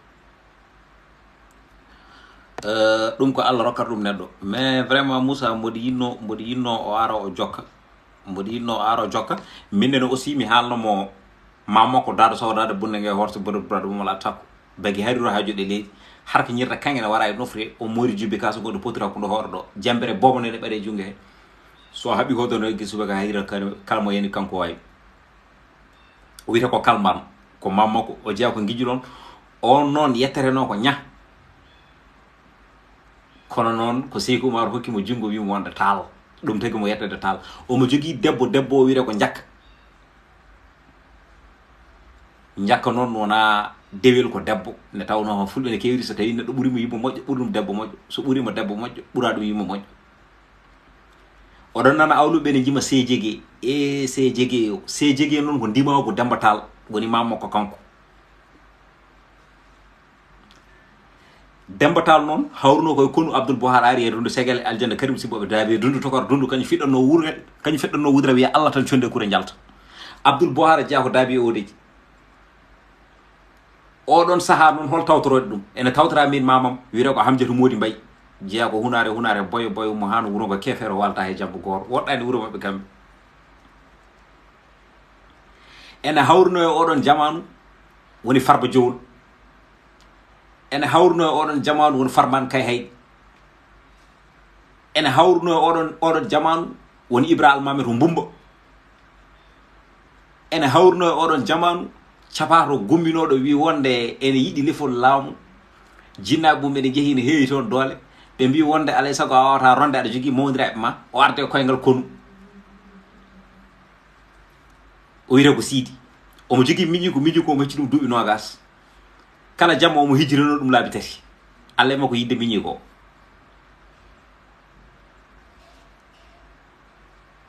ɗum ko Allah rokkata ɗum neɗɗo mais vraiment Moussa mboɗo yinno o ara o jokka minnene aussi mi haalnomo mamma ko daɗo sawdade bunde nge horto boɗo brado mum ala takko bagi hariro ha joɗe leydi har ko ñirta kangene wara e nofre o mori jubbi kaso goɗo potira ko ndo hoore ɗo jambere bobone ne ɓaɗe junge he so haaɓi hodono eggi subaka hayra kala mo yani kanko wawi o wiyata ko kalmbam ko mamma ko o jeeya ko guiƴi ɗon on noon yettereno ko ña kono noon ko Seykou Oumar hokkimo jungo wimo wonde taal ɗum tagi mo yettede taal omo jogui debbo o wiyete ko jakka noon wona dewel ko debbo ne tawno fulɓe ne kewri so tawi neɗɗo ɓuurimo yimmo moƴƴo ɓuuri ɗum debbo moƴƴo so ɓuurimo debbo moƴƴo ɓuura ɗum yimmo moƴƴo oɗon nana awluɓe ne jima CJG e CJG noon ko ndimawo ko Demba Tall woni mamma ko kanko Demba Tall noon hawruno koye konu Abdoul Bouhar ari e dundu segele aljanna karim siboɓe daabi dundu tokor dundu kañum fiɗɗanno wudra wiya Allah tan conde kure jalta Abdoul Bouhar jeeya ko daabi e odeji oɗon saaha noon hol tawtorode ɗum ene tawtora min mamam wiyete ko Hamdiatou Mody Mbaye jeeya ko hunare boyo mo hano wuro ngo kefere walta he jabbo goto woɗɗani wuro mabɓe kamɓe ene hawruno e oɗon jamanu woni Farba Diowol ene hawruno e oɗon jamanu woni Farman Kay Hayɗi ene hawruno e oɗon jamanu woni Ibra Almami to Mbumba ene hawruno e oɗon jamanu capato gumminoɗo wi wonde ene yiɗi lefol laamu jinnaɓe mum ɓeɗe jeehi ne heewi toon doole ɓe mbi wonde alay sago a wawata ronde aɗa jogui mawdiraɓe ma o arde koyngal konu o wiyete ko siidi omo jogui miƴi ko omo hecci ɗum duuɓi nogas kala jamma omo hijirano ɗum laabi 3 allah makko yidde miñi ko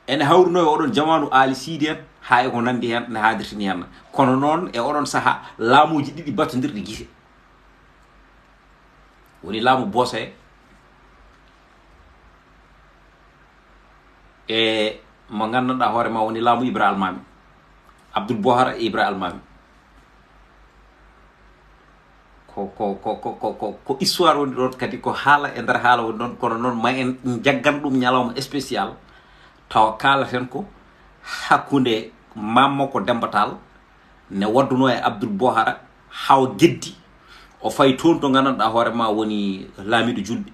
ene hawruno e oɗon jamanu aali siidi en ha e ko nandi hen ne haadirtini hen kono noon e oɗon saaha laamuji ɗiɗi battodirɗi guite woni laamu Bose e mo gandanɗa hoore ma woni laamu Ibra Almami Abdoul Bohara e Ibra Almami ko histoire woni ɗon kadi ko haala e nder haala woni ɗon kono noon ma en jaggan ɗum ñalawma spécial tawa kaalaten ko hakkunde mamma ko Dembatal ne wadduno e Abdoul Bohara haw geddi o fay toon to gandanɗa hoore ma woni laamiɗo julɓe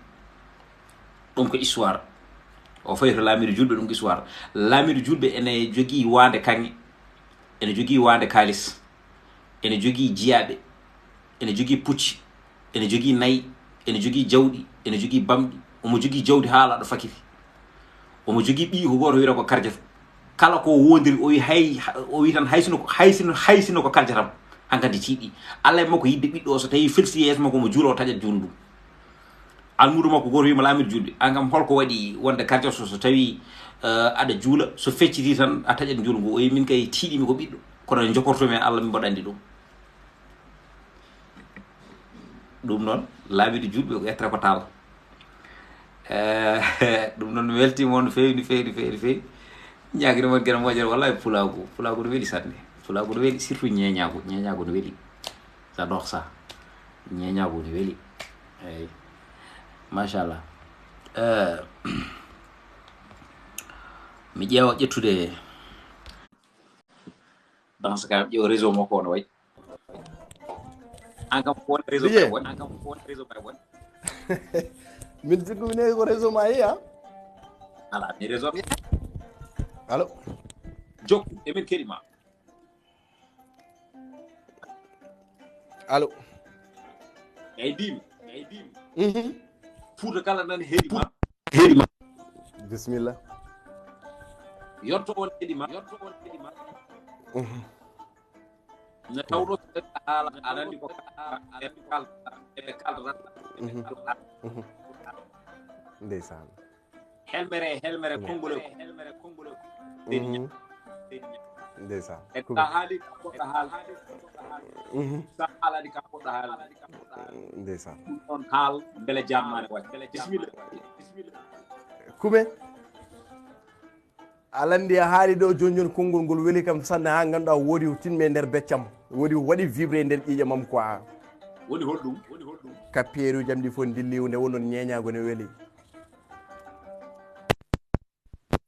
ɗum ko histoire o fayi to laamiɗo julɓe ɗum ko histoire laamiɗo julɓe ene jogui wande kanŋe ene jogui wande kalis ene jogui jiyaɓe ene jogui pucci ene jogui nayyi ene jogui jawɗi ene jogui bamɗi omo jogui jawdi haalaɗo fakiri omo jogui ɓii ko goto wiyata ko karjata kala ko wondiri o wi tan haysino ko karjatam hankadi tiiɗi allah e makko yidde ɓiɗɗo o so tawi felsi yeeso makko mo juulo o taƴat juulɗum almudo makko goto wima laamiɗo julɓe an kam holko waɗi wonde karjata so tawi aɗa juula so fecciti tan a taƴat juulgo o wi min kay tiiɗimi ko ɓiɗɗo kono jokortomi e allah mi mbaɗandi ɗum noon laamiɗo julɓe ko ettere ko taal ɗum noon mi weltima on no fewi no fewi ñaguiri moon gueɗe moƴere wallahi pulagu no weeli sanne pulagu no weeli surtout ñeñagu no weeli j'adore ça ñeñagu no weeli eyyi machallah mi ƴeewa ƴettude dans ce cas ƴeewa réseau makko ono wayi an kam ko won réseau bay won min sikku ne ko réseau ma yi ala mi réseau mi allo jokku e min keɗima allo eyyi bimi fuuta kala nan heeɗima bismillah yotto on heeɗima ne tawɗo haala aɗa andi ko kaldata ndeysan helmere konngol ndeysan e ka haali koɗɗa haal sa haalani ka koɗɗa haal ndeysan on haal beele jammane waɗi bisimilla kume alandi a haali ɗo joni konngol ngol weeli kam sanne ha ganduɗa woodi tinme nder beccam woodi waɗi vibré nder ƴiƴe mam quoi woni holɗum kappiyeru jam ɗi fof dilli nde wonon ñeñago ne weeli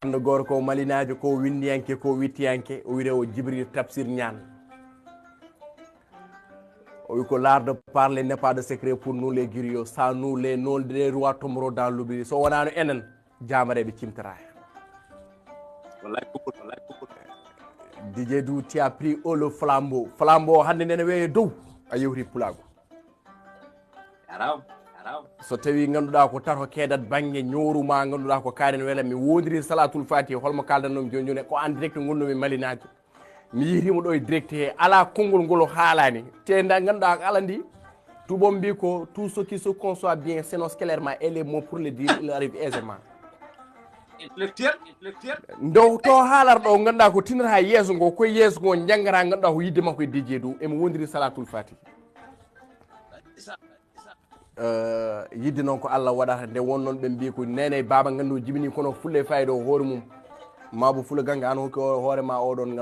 ando goto ko malinajo ko windiyanke ko wittiyanke o wiire o Djibril Tafsir Niane o wi ko l'art de parler n'est pas de secret pour nous les griots sans nous les rois tomberont dans l'oubli so wonano enen jamareɓe cimtara wallahi DJ Dou tu as pris haut le flambeau hande nene weeye dow a yewti pulago araw so tawi ganduɗa ko tato keedat banggue ñooruma ganduɗa ko kaaren weela mi wodiri salatul fati holmo kaldannomi joni ko en direct gonnomi malinajo mi yiitimo ɗo e direct he ala konngol ngol haalani te nda ganduɗa ko alandi tubom mbi ko tout ce qui se conçoit bien s'énonce clairement et les mots pour le dire il arrive aisément intellectuel ndow to haalarɗo ganduɗa ko tinata yeeso ngo koye yeeso ngo janggata ganduɗa ko yidde makko e DJ Dou emi wondiri salatul fati yidde noon ko Allah waɗata nde wonnoon ɓe mbi ko nene baba gandu jibini kono fulle fayida o hoore mum mabo fulla ganga an hokki hoore ma oɗon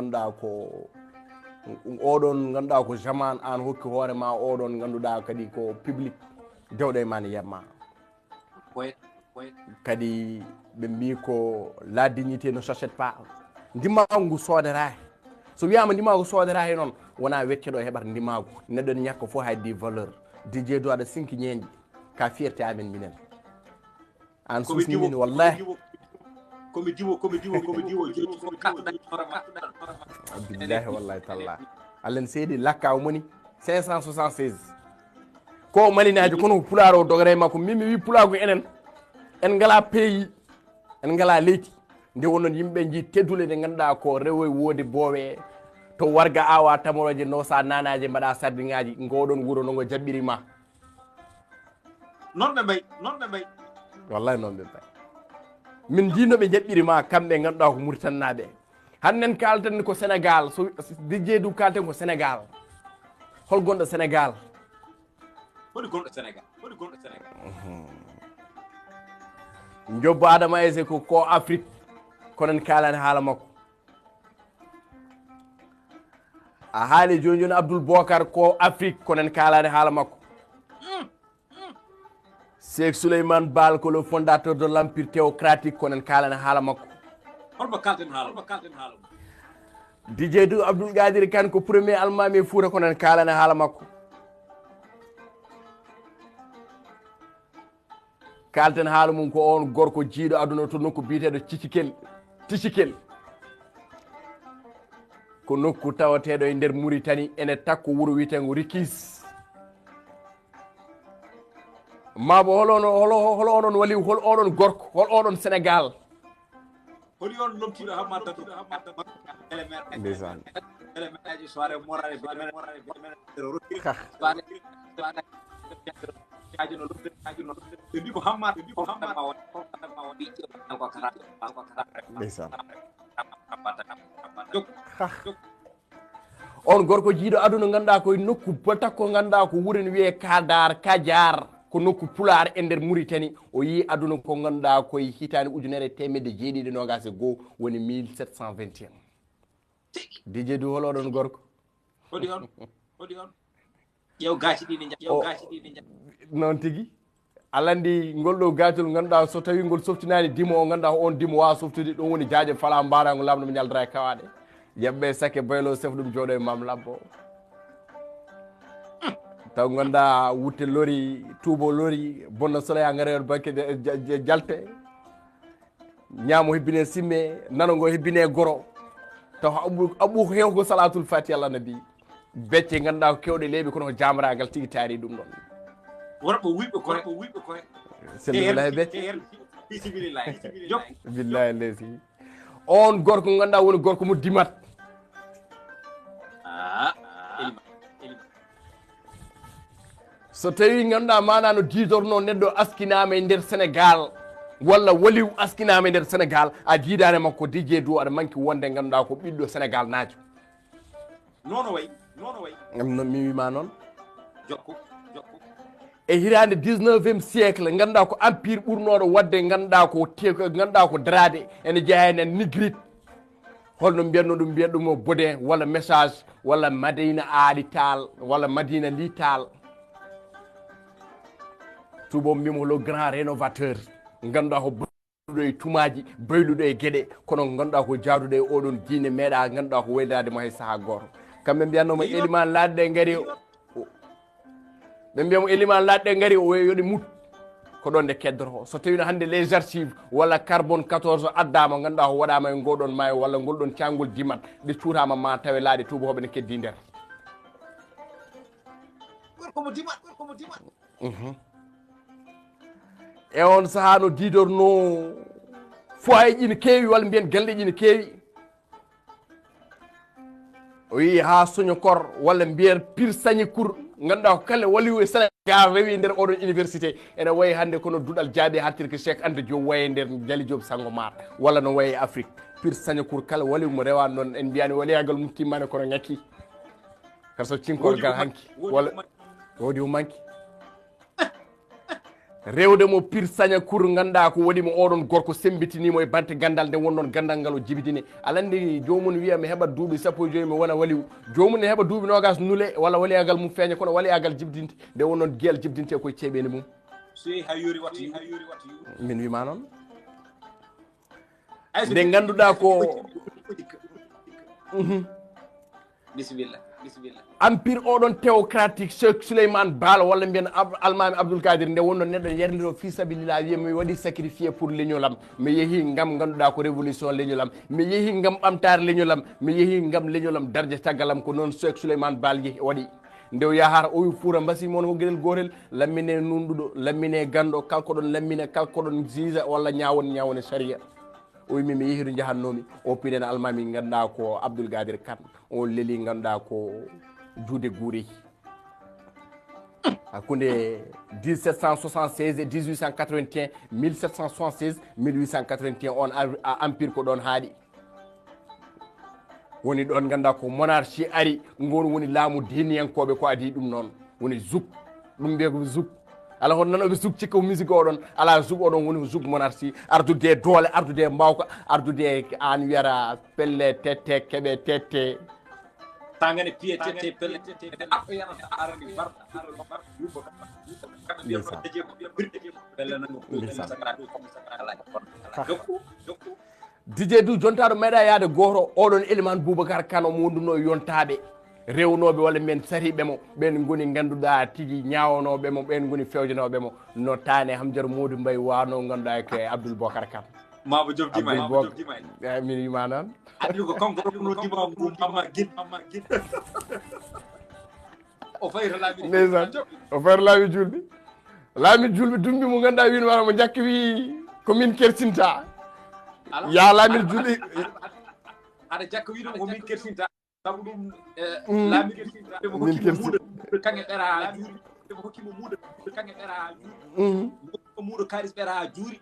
ganduɗa ko jaman an hokki hoore ma oɗon ganduɗa kadi ko public dewɗo e ma ne yemma kadi ɓe mbi ko la dignité ne s'achète pas ndimagu ngu soodata so wiyama ndimagu soodata he noon wona wecceɗo heɓata ndimagu neɗɗo ne ñakka fof haydi valeur DJ Dou aɗa sinki ñeñƴi ka fierté amen minen an susni min wallahi komi diwo billahi wallahi talla allen seydi lakka o moni 576 ko malinaji kono pularo dogare makko mimi wi pulago enen en ngala pays en ngala leyti nde wonon yimɓe ji teddule nde ganduɗa ko rewoy wodi boowe to warga awa tamoroje nosa nanaje mbaɗa sardiŋaji ngoɗon wuuro nongo jaɓɓirima non ɓe mbay wallahi noon ɓe mbay min jinoɓe jaɓɓirima kamɓe ganduɗa ko muritannaɓe hannen kalten ko Sénégal so dijjeedu kalten ko Sénégal hol gonɗo Sénégal woni gonɗo Sénégal jobbo Adama Aissé ko Afrique konen kalani haala makko a haali joni Abdoul Bocar ko Afrique konen kalani haala makko Cheikh Souleymane Baal ko le fondateur de l'empire théocratique konen kalani haala makko holmo kalten haala DJ du Abdoul Gadir Kane ko premier almami Fouta konen kalani haala makko kalten haala mum ko on gorko jiiɗo aduna to nokku biyeteɗo Ticikel ko nokku tawateɗo e nder Mauritanie ene takko wuuro wiyetengo Rikis mabo hol onon wali hol oɗon gorko hol oɗon Sénégal holi on lomtiɗo hammata ndeysaan élémentaji soirée morale ko hammata on gorko jiiɗo aduna ganduɗa koye nokku takko ganduɗa ko wuren wiye Kadiar ko nokku pular e nder Mauritanie o yi aduna ko ganduɗa koye hitande 1921 woni 1721 DJ du holoɗon gorko hodi on ƴew gaci ɗi noon tigui alandi ngolɗo gatol ganduɗa so tawi ngol softinani dimo o ganduɗa on dimo wawa softude ɗum woni jaaje fala mbarago lamɗo mo ñaldara e kawaɗe yebɓe sakke baylo sef ɗum jooɗo e mam labbo taw ganduɗa wutte lori tuubo lori bonno soleya gareyoɗo bakke jalte ñaamo hebbine simme nanogo hebbine goro taw aɓu ko hewko salatul fati Allah nabi becce ganduɗa ko kewɗe leeɓi kono ko jamragal tigui taari ɗum ɗon worɓe wuyɓe koye sellubillahi becce billahi leysi on gorko ganduɗa woni gorko mo dimat so tawi ganduɗa mana no didorno neɗɗo askinama e nder Sénégal walla waliw askinama e nder Sénégal a jiidani makko dijje du aɗa manki wonde ganduɗa ko ɓiɗɗo Sénégal naajo nono way mi wima noon jokku e hirande 19e siècle ganduɗa ko empire ɓurnoɗo wadde ganduɗa ko drade ene jeeya hen nigrite holno mbiyatno ɗum mbiyat ɗum bodin walla message walla Madina Ali Tall walla Madina Li Tall tubo mbimo le grand rénovateur ganduɗa ko bayluɗo e tumaji bayluɗo e gueɗe kono ganduɗa ko jaaduɗo e oɗon diine meeɗa ganduɗa ko waylade mo hay saaha goto kamɓe mbiyatnoma éliman ladde gaari ɓe mbiyamo éliman ladde gaari o yoɗi mut ko ɗon nde keddoro so tawino hande les archives walla carbone 14 addama ganduɗa ko waɗama e ngoɗon maayo walla ngolɗon cangol dimat ɗe cuutama ma tawe laaɗe tubakoɓe ne keddi nder komo dimat e on saaha no didorno foyeji ne keewi walla mbiyen galleji ne keewi o wi ha soñokor walla mbiyen pire sañi cour ganduɗa ko kala waliwo e Sénégal rewi nder oɗon université ene wayi hande kono duɗal jaaɓi hattirke Cheikh Anta Diop waye nder Jali Diop Sangomar walla no waye Afrique pire sañi cour kala waliwo mo rewani noon en mbiyani waliyagal mum timmani kono ngakki kar so cinkorgal hanki walla wodi o manki rewde mo pire saña cour ganduɗa ko waɗimo oɗon gorko sembitinimo e bante gandal nde wonnoon gandal ngal o jibidine alandi jomum wiya mi heɓat duuɓi sappo e joyi mi wona waliw jomum ne heɓa duuɓi nogas nule walla waliyagal mum feeña kono waliyagal jibdinte nde wonnoon guiyal jibdinte koye ceeɓeni mum min wima noon nde ganduɗa ko bisimilla empire oɗon théocratique Cheikh Souleymane Baal walla mbiyen almami Abdoul Kadir nde wonno neɗɗo yerdiro fi sabilillah wiya mi waɗi sacrifié pour leñolam mi yeehi gam ganduɗa ko révolution leñolam mi yeehi gam ɓamtare leñolam mi yeehi gam leñolam darde caggalam ko noon Cheikh Souleymane Baal waɗi ndew yahata o wi fuura mbasi mon ko gueɗel gotel lammine nunɗuɗo lammine ganɗo kalko ɗon lammine kalko ɗon jija walla ñawone sharia o wi mi yehiɗo jahannomi o piɗen almami ganduɗa ko Abdoul Gadir Kane on leeli ganduɗa ko juude guureki hakkunde 1776 et 1881 1776 1881 on empire ko ɗon haaɗi woni ɗon ganduɗa ko monarchie ari ngol woni laamu diniyankoɓe ko adi ɗum noon woni zouk ɗum mbiye ko zouk ala hon nanoɓe zouk cikka ko musique oɗon ala zouk oɗon woni ko zouk monarchie ardude doole ardude mbawka ardude an wiyata pelle tette keɓe tette tangane piye tette pelle tette akko yanata arani barta yubo kamɓe mbiya ko deje ko birde pelle nango DJ du jontaɗo meeɗa yaade goto oɗon élément Boubacar Kane omo wonduno yontaɓe rewnoɓe walla men sariɓe mo ɓen goni ganduɗa tigui ñawanoɓe mo ɓen goni fewjanoɓe mo no tane Hamdiatou Modou Mbaye wano ganduɗa ke Abdoul Bocar Kane mabo jof dimay min wima noon adi ko kanko no dima ngu mamma guin o fayta laabi ndeysan o fayta laabi julɓe dumbi mo ganduɗa winoma mo jakki wi ko min kersinta ya laamir julɗi aɗa jakka wiɗum ko min kersinta sabu ɗum laamir ɗemo hokkimo muuɗo kange ɓera ha juuri ɗemo hokkimo muuɗo kange ɓera ha juuri ko muuɗo karis ɓera ha juuri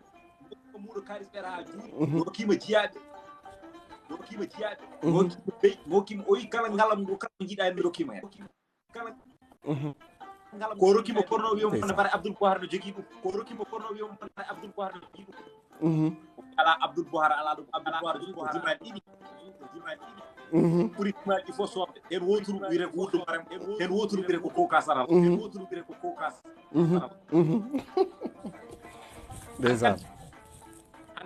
ko muuɗo karis ɓera ha juuri hokkima jiyaɓe hokkima bey hokkima o wi kala ngalam ngo kala jiiɗa mi rokkima hen kala ko rokkimo porno wiyomo ne mbara Abdoul Bohar no jogui ɗum ko rokkimo porno wiyomo ne mbara Abdoul Bohar no jogui ɗum ala Abdoul Bohar ala ɗum Abdoul Bohar jogui jimaɗi ɗiɗi ɓuuri jimaɗi ɗi fof soɓde hen woturu wiyete ko wuddum barem hen woturu wiyete ko kokas aral hen woturu wiyete ko kokas déjà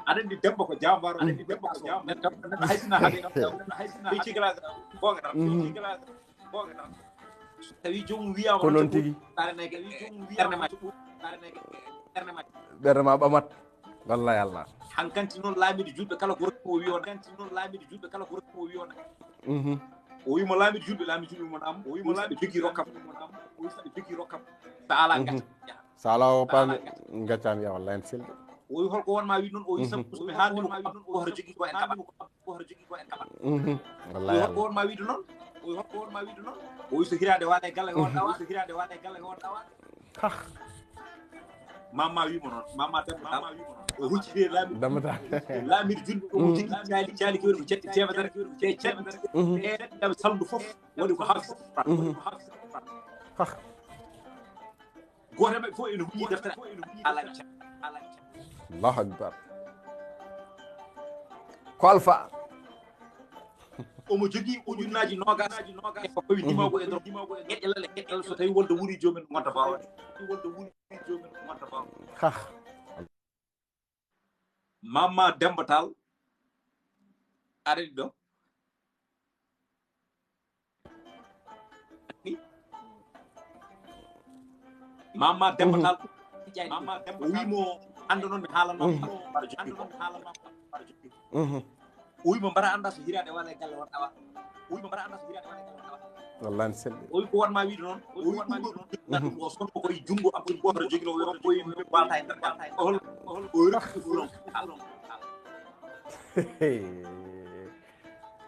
aɗa andi debbo ko jambaro aɗa andi debbo ko jambaro neɗɗo haysina haɗe cigala gonga tan tawi jomum wiyama ko noon tigui ɓerde ma ɓamat wallahi Allah hankanti noon laamiɗo julɓe kala ko rokkimo wiyona o wimo laamiɗo julɓe mon am o wimo laamiɗo jogui rokkam o wi saɗa jogui rokkam sa ala gacca sa ala o paami gaccami ya wallahi en selli o wi holko wonma wi noon o wi sabu somi haaldimo ko hoto jogui ko en kaɓat wallahi holko wonma wiide noon o wi so hirade waɗa e galle wonɗa waɗa mamma wimo noon mamma debbo o huccide laamiɗo julɓe o jogui caali kewɗi ko cetti temedere e ceɗɗe saldu foof waɗi ko hafsi goto maɓɓe fof ene huñi deftere alacca Allahu akbar ko alpha omo jogui ujunnaji nogas e ko fawi dimawgo e dor geƴƴal so tawi wonde wuuri jomumen gonta bawde mamma Demba Tall aɗaɗi ɗo mamma Demba Tall o wimo anda noon mi haalanma o wimo mbara anda so hirade waɗa e galle wonɗa waɗa wallahi en selli o wi ko wonma wiide noon o wi ɗum o sonko koye junngo Abdoul Bohar jogino o koye walta e nder hol o rokki furon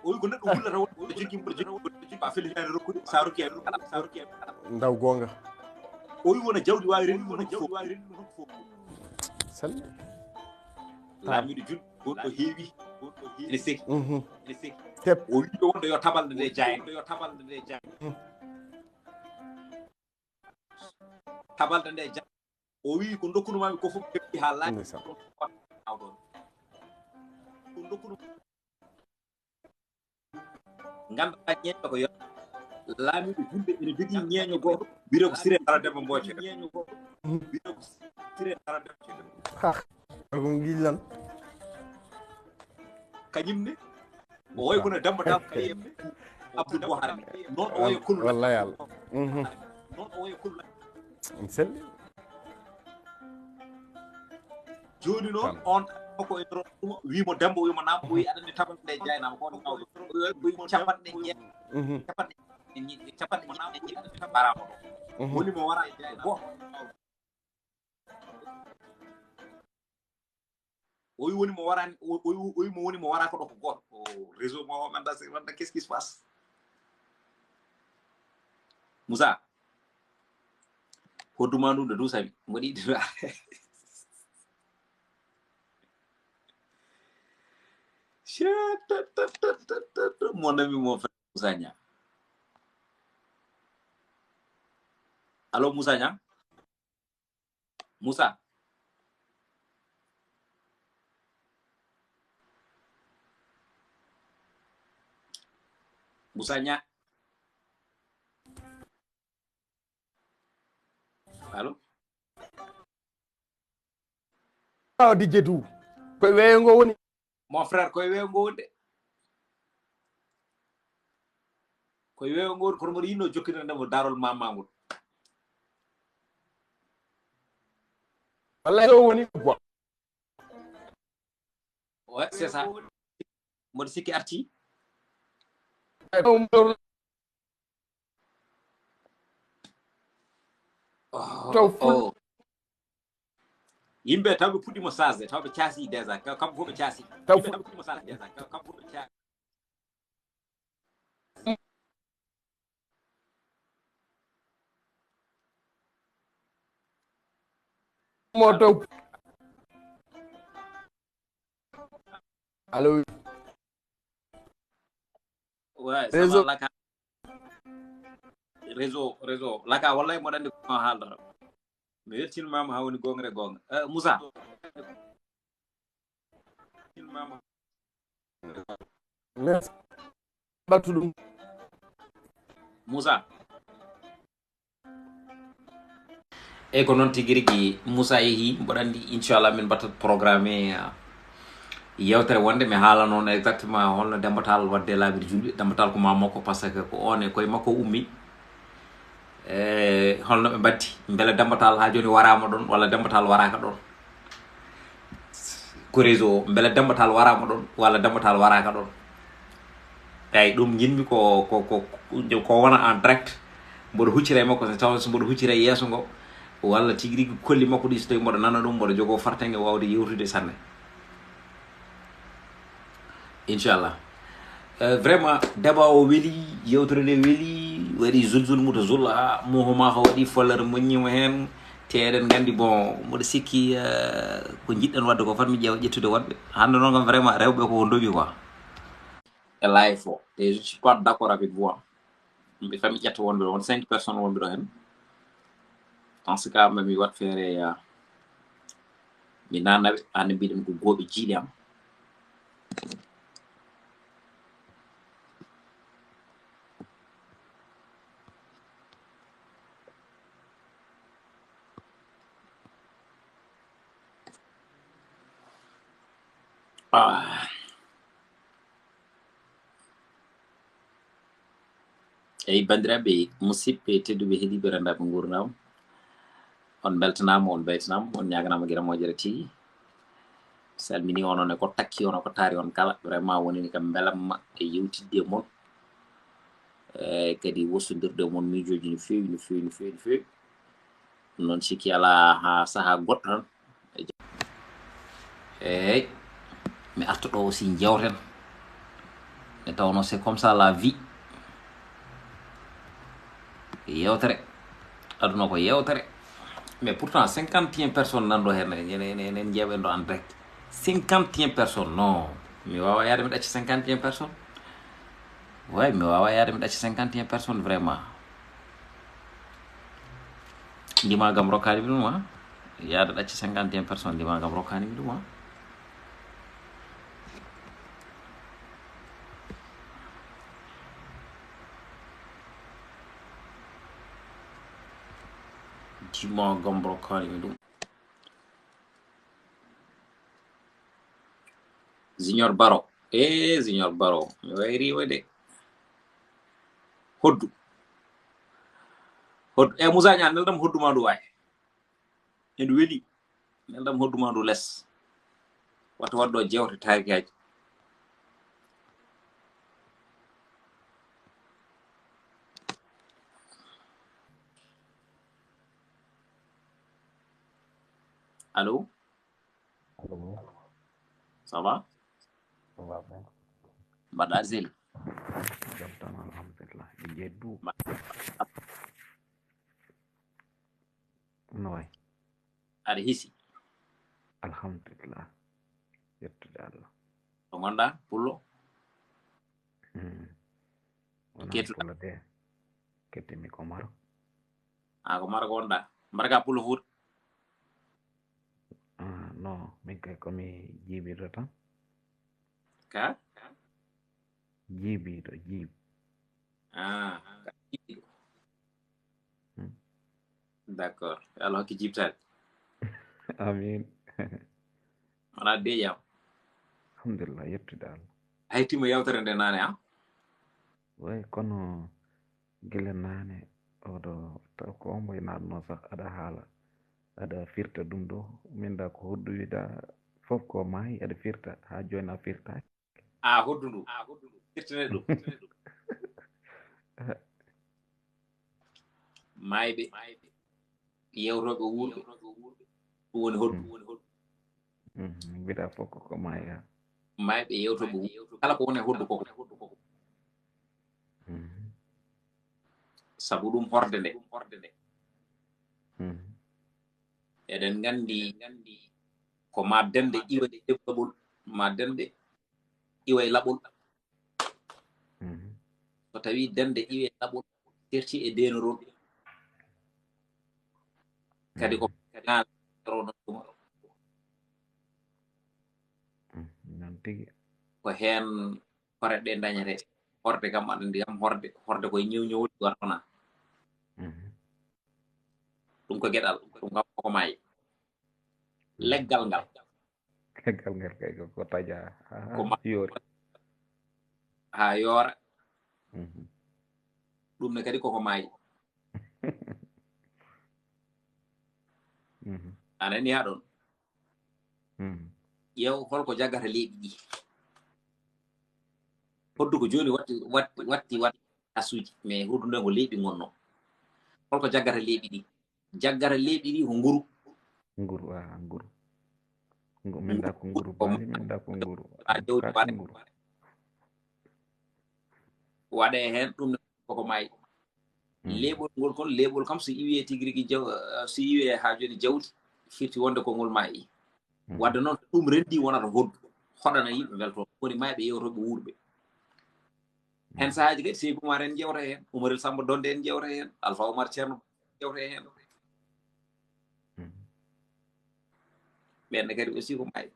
o wi ko neɗɗo wullata wonɗo jogui ba felitade rokkude sa rokki ndaw gonga o wi wona jawdi wawi renndi ɗum fof selli laamiɗo julɓe gonɗo heewi ene seki o wi ɗo wonɗo yo tabalde nde jayen tabalde nde jayen o wi ko dokkunumami ko fof heɓi ha laaɓi ko dokkunum ganduɗa ñeeño ko yo laamiɗo julɓe ene jogui ñeeño goto mbiyete ko Siré Dara Demba Mbocce ko gillan kañumne o woy kono Demba Tall kaye Abdoul Bohar noon o woya kullu wallahi Allah noon o woya kullu en selli joni noon on ko e dron ɗum wimo Demba wimo Nam o wi aɗa andi tabalde nde jaynama ko nawɗo o wi capanɗe ni capat mo na ni bara mo woni mo wara go oy woni mo wara oy mo woni mo wara ko do ko réseau mo man da qu'est-ce qui se passe Moussa ko dumandu de dousa ngodi mon ami mon frère Moussa Nia allo Moussa Nia Moussa Moussa Nia allo di jedu ko weyo ngo woni mon frère koy weyo ngo wonde koy weyo ngo ko mo yino jokkina ndemo darol mamangol wallahi o woni bo ouais c'est ça mo sikki arti oh yimbe tawbe puddi mo sase tawbe ciasi déjà kam fo be ciasi yimbe tawbe puddi mo sase déjà kam fo be ciasi mo taw allo ouais ça va laka réseau laka wallahi mo dandi ko haaldata mi weltin mama ha woni gongre gonga Moussa mama merci batudum Moussa e ko non tigirigi Moussa yehi mboɗandi inchallah min batat programme yewtere wonde mi haala noon exactement holno dembatal wadde laabiri julɓe dembatal ko mamako par ce que ko on e koye makko ummi holno ɓe mbatti beele dembatal ha joni warama ɗon walla dembatal waraka ɗon ko réseau beele dembatal warama ɗon walla dembatal waraka ɗon eyi ɗum jinmi ko wona en direct mboɗo huccira e makko so taw so mboɗo huccira e yeeso ngo walla tigui rigui kolli makko ɗi so tawi mboɗo nana ɗum mboɗo jogo fartange wawde yewtude sanne inchallah vraiment débat o weeli yewtere nde weeli waɗi zulzul muta zulla mohoma ko waɗi follere moññimo hen te eɗen gandi bon mboɗo sikki ko jiɗɗen wadde ko fat mi ƴeewa ƴettude wonɓe hande noon kam vraiment rewɓe ko ndowi quoi e live o et je suis pas d'accord avec vous mbi fami ƴetta wonɓe won 5 personnes wonɓe ɗo hen en ce cas mami wat feere mi nanaɓe hande mbiɗen ko gooɓe jiiɗi am eyi bandiraɓe musidɓe tedduɓe heeɗiɓe rendaɓe gurdam on beltanama on baytanama on ñaganama gueɗa moƴere tigui salmini onon e ko takki on ko taari on kala vraiment wonini kam belamma e yewtidde moon kadi wosodirde moon miijoji no fewi no fewi no fewi no fewi noon sikki ala ha saaha goɗɗo tan eyyi mi arta ɗo aussi jewten ne tawno c'est comme ça la vie yewtere aduna ko yewtere mais pourtant 51 personnes nanɗo hen enen jeeɓen ɗo en direct 51 personnes non mi wawa yaade mi ɗacca 51 personnes way mi wawa yaade mi ɗacca 51 personnes vraiment ndimagam rokkani mi ɗum yaade ɗacca 51 personnes ndimagam rokkani mi ɗum ndimagam rokkani mi ɗum Junior Baro Junior Baro mi wayri wede hoddu e Moussa Nia neldam hoddu ma ndu way en weli neldam hoddu ma ndu less wato waddo jewte taarikaji Allô? Allô? Ça va? Ça va bien. Badazil. Jabtan alhamdulillah. Jedu. Noy. Ada hisi. Alhamdulillah. Yettude Allah. To gonda pullo? Wona pullo de. Kettimi ko maro. Ko maro gonda. Mbarga pullo fut. No, min kay komi jibiɗo tan. Ka? Jibiɗo, jib. D'accord. Alors ki jibtat. Amin. Wona de jam. Alhamdulillah, yettude Allah. Haytima yawtere nde nane ha? Way kono gila nane oɗo taw ko on moye naatno sax aɗa haala aɗa firta ɗum ɗo minda ko hodduwida fof ko maayi aɗa firta ha joni a firtaki hoddu ndu firtane ɗum mayɓe yewtoɓe wuurɓe ɗum woni hoddu mbiɗa fof ko maayi ha mayɓe yewtoɓe wuurɓe kala ko woni hoddu koko sabu ɗum horde nde eɗen gandi ko ma dende iwa ɗeɓɗoɓol ma dende iwa e laɓol so tawi dende iwe laɓol terti e denorol kadi ko non tigi ko hen koreɗe dañete horde kam aɗa andi kam horde koye ñewñewol wartona ɗum ko gueɗal ɗum kam koko maayi leggal ngal kay ko taƴa yoori ha yoora ɗum ne kadi koko maayi anani ha ɗon ƴeew holko jaggata leeɓi ɗi hoddu ko joni watti asuji mais hoddu nden ko leeɓi gonno holko jaggata leeɓi ɗi jaggata leeɓi ɗi ko nguru minda ko nguru baali minda ko nguru waɗe hen ɗum koko maayi leeɓol ngol kon leeɓol kam so iwi tigui rigui so iwi ha joni jawdi firti wonde ko ngol maayi wadde noon ɗum rendi wonata hoddu hoɗana yimɓe welto woni mayɓe yewtoɓe wuurɓe hen sahaji kadi Seydou Oumar en jewta hen Oumaril Samba Donde en jewta hen Alpha Oumar Ceerno jewta hen ɓenne kadi aussi ko maayi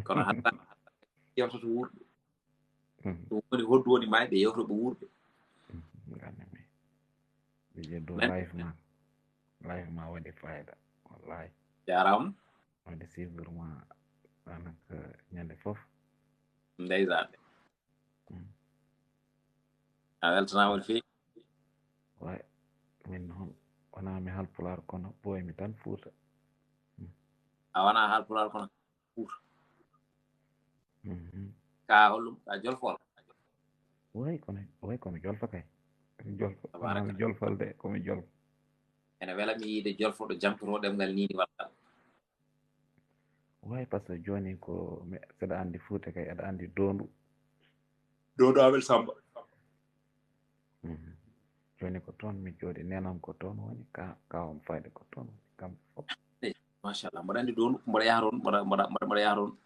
kono hatta yewtoto wuurɓe ɗum woni hoddu woni mayɓe yewtoɓe wuurɓe do live ma waɗi fayida wallahi jarama waɗi suivre ma danaka ñande fof ndeysan a weltanama no feewi way min noon wona mi halpular kono ɓoymi tan Fuuta a wona halpular kono Fuuta ka hollum ka jolfol way komi jolfa kay mi jolfal de komi jolfa ene wela mi yiide jolfoɗo jamtoto ɗemgal nini walla way par ce que joni ko seɗa andi Fuuta kay aɗa andi dondu Abel Samba joni ko toon mi jooɗi nenam ko toon woni kawam fayde ko toon woni kamɓe fof machallah mbaɗa andi dondu mbaɗa yaha toon mbaɗa yaha toon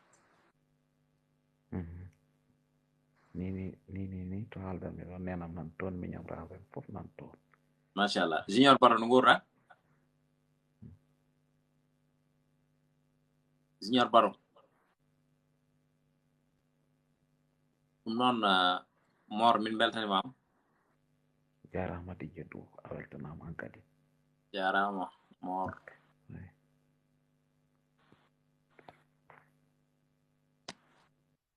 ni to haaldanmi ɗon nenam nan toon miñam rawen fof nan toon machallah Junior Baro no gurɗa Junior Baro ɗum noon Mor min beltanimama jarama Dijje Du a weltanama an kadi jarama Mor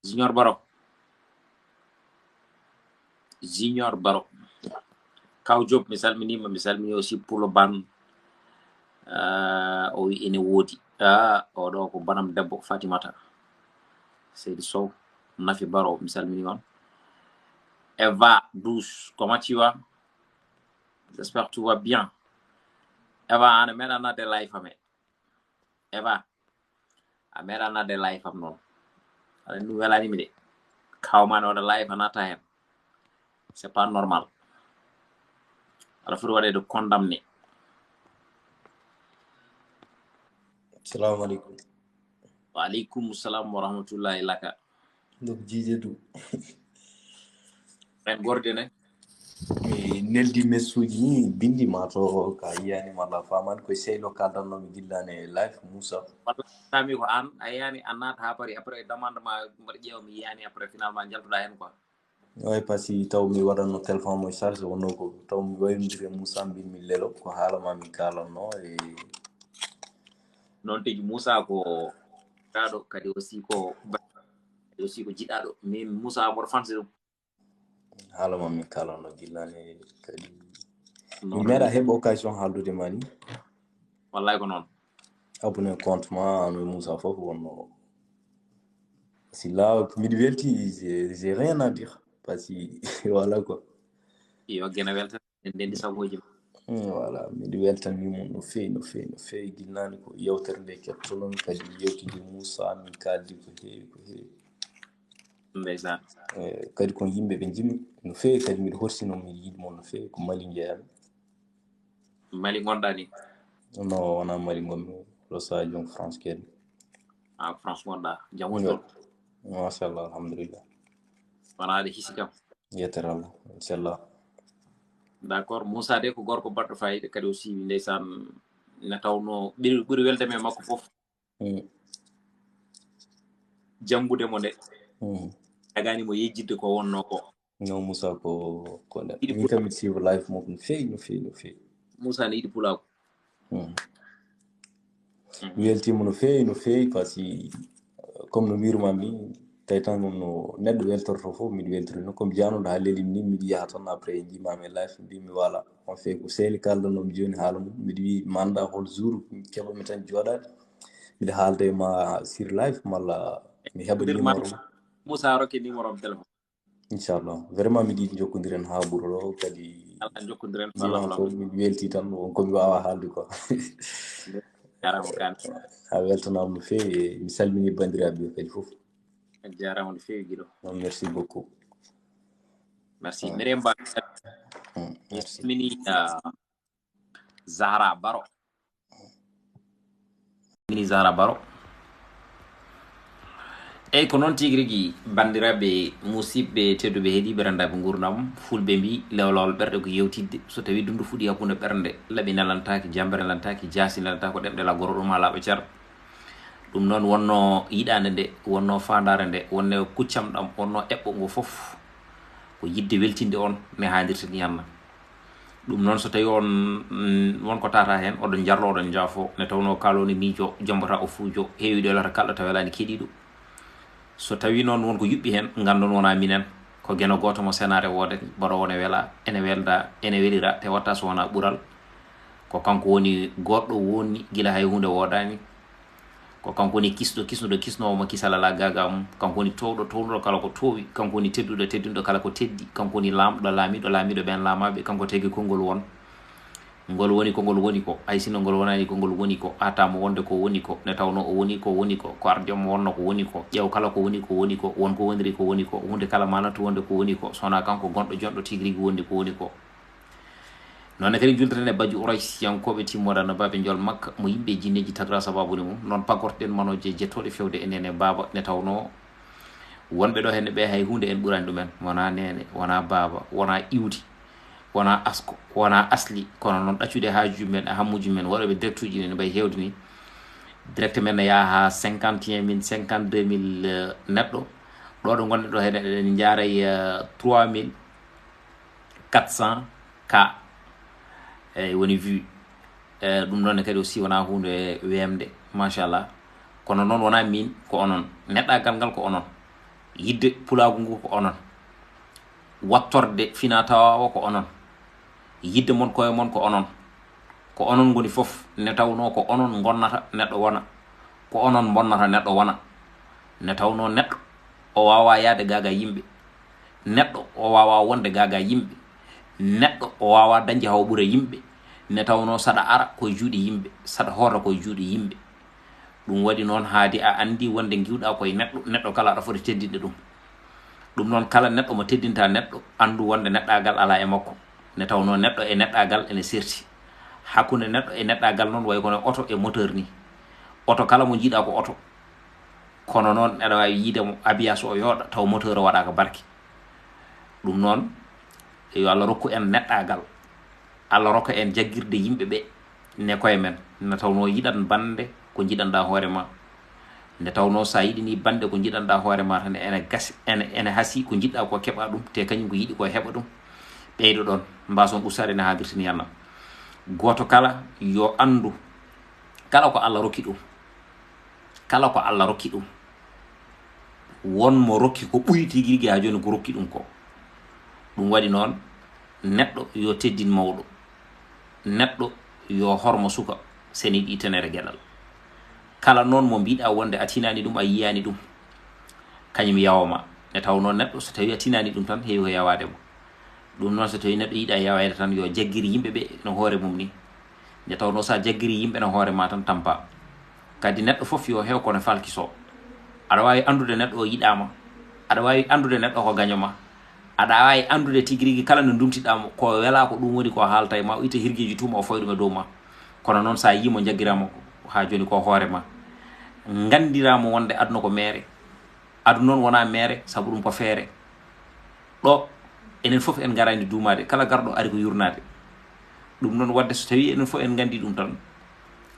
Junior Baro kaw Diop mi salminima mi salmini aussi pour le ban o wi ene woodi oɗo ko banam debbo Fatimata Seydou Sow Nafi Baro mi salmini on Eva 12 comment tu vas j'espère que tout va bien Eva ana meɗa nade live ame eba a mera na de life am non ala nu welani mi de kawma no de life anata hen c'est pas normal ala furu wade de condamné. Assalamu alaikum. Wa alaikum assalam wa rahmatullahi laka. Donc jijedu en gorde ne neldi messuji bindi mato ka yani mala faman ko seylo kadano mi gillane life Musa wala tami ko an ayani anata ha pari après demande ma mbar jeew mi yani après finalement jaltuda hen quoi. way pasi taw mi waɗanno téléphone mo charge wonno ko taw mi waynodire Moussa mbimi lelo ko haalama mi kalanno e non tigi Moussa ko taɗo kadi aussi ko jiɗaɗo min Moussa mboɗo fansi ɗum haalama mi kalanno gillane kadi mi meeɗa heɓa occasion haaldude mani wallay ko noon abonné compte ma ano Moussa fof wonno si là miɗi welti j'ai rien à dire parce que voilà quoi yo gene welta en dendi sagoji voilà miɗi weltanimo no fewi gilnani ko yewtere nde kettonomi kadi yewtide Moussa min kaldi ko heewi ndeysan kadi kon yimɓe ɓe jimmi no fewi kadi miɗo horsino miɗo yiɗimo no fewi ko Mali jeeyami. Mali gonɗa ni non wona Mali gonmi Los Angeles France kadi France gonɗa jam woni toon machallah alhamdulillah wonade hisi kam yetere Allah inchallah. D'accord Moussa de ko gorko baɗɗo fayida kadi aussi ndeysan ne tawno ɓuri weldeme e makko fof jambude mo nde agani mo yejjidde ko wonno ko non Moussa ko min kam mi suivre life mo no fewi Moussa ne yiɗi pulago mi weltima no fewi par ce que comme no mbirumami tawi tan no neɗɗo weltorto fof miɗo weltorino comme janoɗo ha lelimi ni miɗo yaha tan après jimami e life mbimi voilà on fait ko sehli kaldannomi joni haala mum miɗo wi manda hol jour keɓami tan joɗade miɗa haalda e ma sur life malla mi heɓa numéro Moussa rokke numéro am téléphone inchallah vraiment miɗo yiɗi jokkodiren ha ɓuuro ɗo kadi ala jokkodiren jima fof miɗo welti tan wonkomi wawa haalde quoi jarama kan a weltanama no fewi mi salmini bandiraɓe kadi fof jarama no fewi guiɗo merci beaucoup merci miɗen mba mini Zahra Baro eyyi ko noon tigui rigui bandiraɓe musidɓe tedduɓe heeɗiɓe rendaɓe gurdam fulɓe mbi lewlawol ɓerɗe ko yewtidde so tawi dundu fuuɗi hakkude ɓernde laaɓi nelantaki jambere nelantaki jaasi nelantaki ko ɗemɗe la goro ɗum ha laaɓa ceer ɗum noon wonno yiɗande nde wonno fandare nde wonno kuccam ɗam wonno eɓɓo ngo foof ko yidde weltinde on ne haadirta ni yanna ɗum noon so tawi on wonko tata hen oɗon jarlo oɗon jaafo ne tawno kaloni miijo jombata o fuujo heewi ɗo lata kalɗo tawelani keeɗiɗo so tawi noon wonko yuɓɓi hen gandon wona minen ko gueno goto mo senare wode baɗo wone wela ene welda ene welira te watta so wona ɓuural ko kanko woni goɗɗo woni guila hay hunde wodani ko kanko woni kisnuɗo kisnowomo kisalala gaga mum kanko woni towɗo kala ko towi kanko woni tedduɗo kala ko teddi kanko woni lamɗo laamiɗo ɓen laamaɓe kanko tagi konngol won ngol woni ko ngol woni ko hay sino ngol wonani ko ngol woni ko atamo wonde ko woni ko ne tawno o woni ko ko ardemo wonno ko woni ko ƴeew kala ko woni ko wonko woniri ko woni ko hunde kala manatu wonde ko woni ko sona kanko gonɗo jonɗo tigui wondi ko woni ko noon kadi julteten e baju Ouraysiyankoɓe timmoɗano baɓe jol makka mo yimɓe jinneji tagra sababude mum noon pagortoɗen manoje jettoɗe fewde enene baba ne tawno wonɓe ɗo henne ɓe hay hunde en ɓurani ɗumen wona nene wona baba wona iwdi wona asko wona asli kono noon ɗaccude hajuji men e hammuji men waɗoɓe direct uji ne mbayi hewde ni direct men ne yaha ha 51 000 52 000 neɗɗo ɗo ɗo gonɗe ɗo hene eɗen jaaray 3400 ka eyyi woni vue ɗum ɗonne kadi aussi wona hunde wemde machallah kono noon wona min ko onon neɗɗagal ngal ko onon yidde pulagu ngu ko onon wattorde fina tawa ko onon yidde mon koye mon ko onon goni foof ne tawno ko onon gonnata neɗɗo wona ko onon bonnata neɗɗo wona ne tawno neɗɗo o wawa yaade gaga yimɓe neɗɗo o wawa wonde gaga yimɓe neɗɗo o wawa dañde haw ɓuura yimɓe ne tawno saɗa ara koye juuɗe yimɓe saɗa horra koye juuɗe yimɓe ɗum waɗi noon haadi a andi wonde giwɗa koye neɗɗo kala aɗa foti teddinde ɗum noon kala neɗɗo mo teddinta neɗɗo andu wonde neɗɗagal ala e makko ne tawno neɗɗo e neɗɗagal ene serti hakkunde neɗɗo e neɗɗagal noon way kono oto e moteur ni oto kala mo jiiɗa ko oto kono noon aɗa wawi yiidemo abiyas o yooɗa taw moteur o waɗaka barke ɗum noon yo Allah rokku en neɗɗagal Allah rokka en jaggirde yimɓe ɓe ne koye men ne tawno yiɗan bande ko jiɗanɗa hoore ma nde tawno sa yiɗini bande ko jiɗanɗa hoore ma tan ene gasi ene hasi ko jiɗɗa ko keɓa ɗum te kañum ko yiɗi ko heɓa ɗum ɓeydo ɗon mbason usade ne haadirtini yanna goto kala yo andu kala ko Allah rokki ɗum kala ko Allah rokki ɗum won mo rokki ko ɓuyi tigi rigui ha joni ko rokki ɗum ko ɗum waɗi noon neɗɗo yo teddin mawɗo neɗɗo yo hormo suka seni ɗi tenere gueɗal kala noon mo mbiɗa wonde a tinani ɗum a yiyani ɗum kañum yawama ne tawno neɗɗo so tawi a tinani ɗum tan heewi ko yawademo ɗum noon so tawi neɗɗo yiiɗa yawede tan yo jaggiri yimɓeɓe no hoore mum ni nde tawno sa jaggiri yimɓe no hoore ma tan tampa kadi neɗɗo foof yo heew kono falkiso aɗa wawi andude neɗɗo o yiɗama aɗa wawi andude neɗɗo ko gañoma aɗa wawi andude tigui rigui kala no dumtiɗamo ko wela ko ɗum woni ko haalta e ma o ita hirgueji tuma o fawi ɗum e dow ma kono noon sa yimo jaggirama ha joni ko hoore ma gandiramo wonde aduna ko mere aduna noon wona mere saabu ɗum ko feere ɗo enen foof en garani duumade kala garɗo ari ko yurnade ɗum noon wadde so tawi enen foof en gandi ɗum tan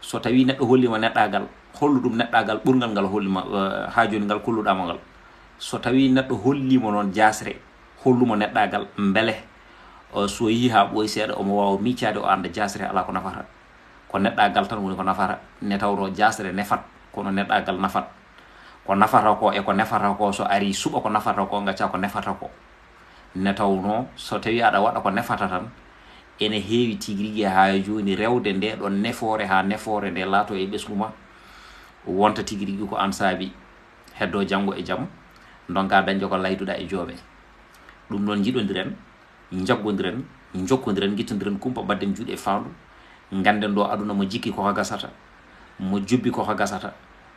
so tawi neɗɗo hollima neɗɗagal hollu ɗum neɗɗagal ɓurgal ngal hollima ha joni ngal kolluɗama ngal so tawi neɗɗo hollimo noon jasre hollumo neɗɗagal beele so yi ha ɓooyi seeɗa omo wawa miccade o anda jasre ala ko nafata ko neɗɗagal tan woni ko nafata ne tawno jasre nefat kono neɗɗagal nafat ko nafata ko e ko nefata ko so ari suɓa ko nafata ko gacca ko nefata ko ne tawno so tawi aɗa waɗa ko nefata tan ene heewi tigui rigui ha joni rewde nde ɗon nefore ha nefore nde laato e ɓesgu ma wonta tigui rigui ko an saabi heddo janggo e jaam donka dañde ko layduɗa e jooɓe ɗum noon jiɗodiren jaggodiren jokkodiren guittodiren kumpa badden juuɗe fandu ganden ɗo aduna mo jikki koko gasata mo jubbi koko gasata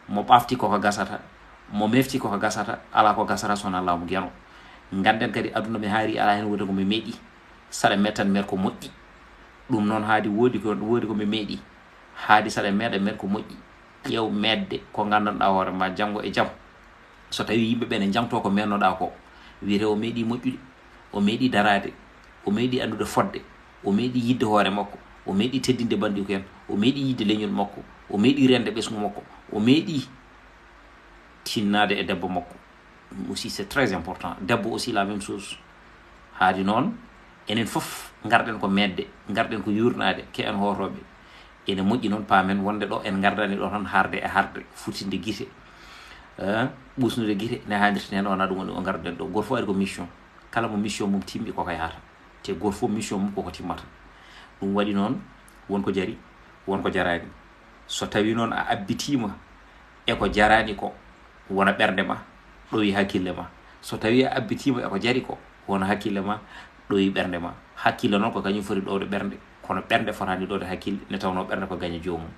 mo ɓafti koko gasata mo mefti koko gasata ala ko gasata sona laamu gueno ganden kadi aduna mi haari ala hen woni komi meeɗi saɗa mettan mer ko moƴƴi ɗum noon haadi woodi komi meeɗi haadi saɗa meeɗa mer ko moƴƴi ƴeew medde ko gandanɗa hoore ma janggo e jaam so tawi yimɓeɓe ne jangto ko mennoɗa ko wiyete o meeɗi moƴƴude o meeɗi darade o meeɗi andude fodde o meeɗi yidde hoore makko o meeɗi teddinde bandiko en o meeɗi yidde leñol makko o meeɗi rende ɓesgu makko o meeɗi tinnade e debbo makko aussi c'est très important debbo aussi la même chose haadi noon enen fof garɗen ko medde garɗen ko yurnade ke en hotoɓe ene moƴƴi noon paamen wonde ɗo en gardani ɗo tan harde e harde futinde guite ɓusnude guite ne hannirta hen wona ɗum woni o garden ɗo goto fof ari ko mission kala mo mission mum timmi koko yahata te goto fof mission mum koko timmata ɗum waɗi noon wonko jari wonko jarani so tawi noon a abbitima eko jarani ko wona ɓerde ma ɗowi hakkille ma so tawi a abbitima eko jari ko wona hakkille ma ɗowi ɓerde ma hakkille noon ko kañum foti ɗowde ɓerde kono ɓerde fotani ɗowde hakkille ne tawno ɓerde ko gaña jomum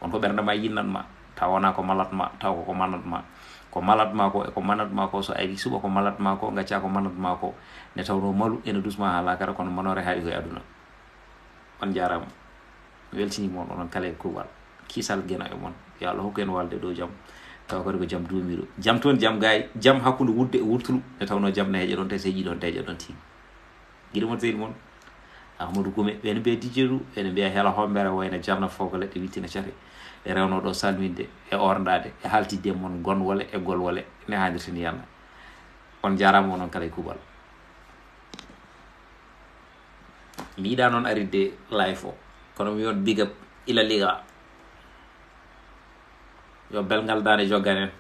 wonko ɓerde ma yinnanma taw wona ko malatma taw koko manatma ko malatma ko eko manatma ko so ari suɓa ko malatma ko gacca ko manatma ko ne tawno malu ene dusma ha lakara kono manore haali koye aduna on jarama mi weltinima on onon kala e kuuɓal kiisal guena e moon yo Allah hokku en walde dow jaam taw kadi ko jaam duumiɗo jaam toon jaam gaay jaam hakkude wudde e wurtulu ne tawno jaam ne heeƴa ɗon te so heeƴi ɗon teeƴa ɗon tigui guiɗo moon seydi moon ahmadou gume ɓene mbiya dijeru ene mbiya hela hombere wayno jarna fo ko leɗɗe wittina cate e rewno ɗo salminde e orndade e haltidde moon gonwole e golwole ne hannirtani yanna on jarama onon kala e kuuɓal mi yiɗa noon aridde live o kono mi won big up ila liga yo belngal dane jogganen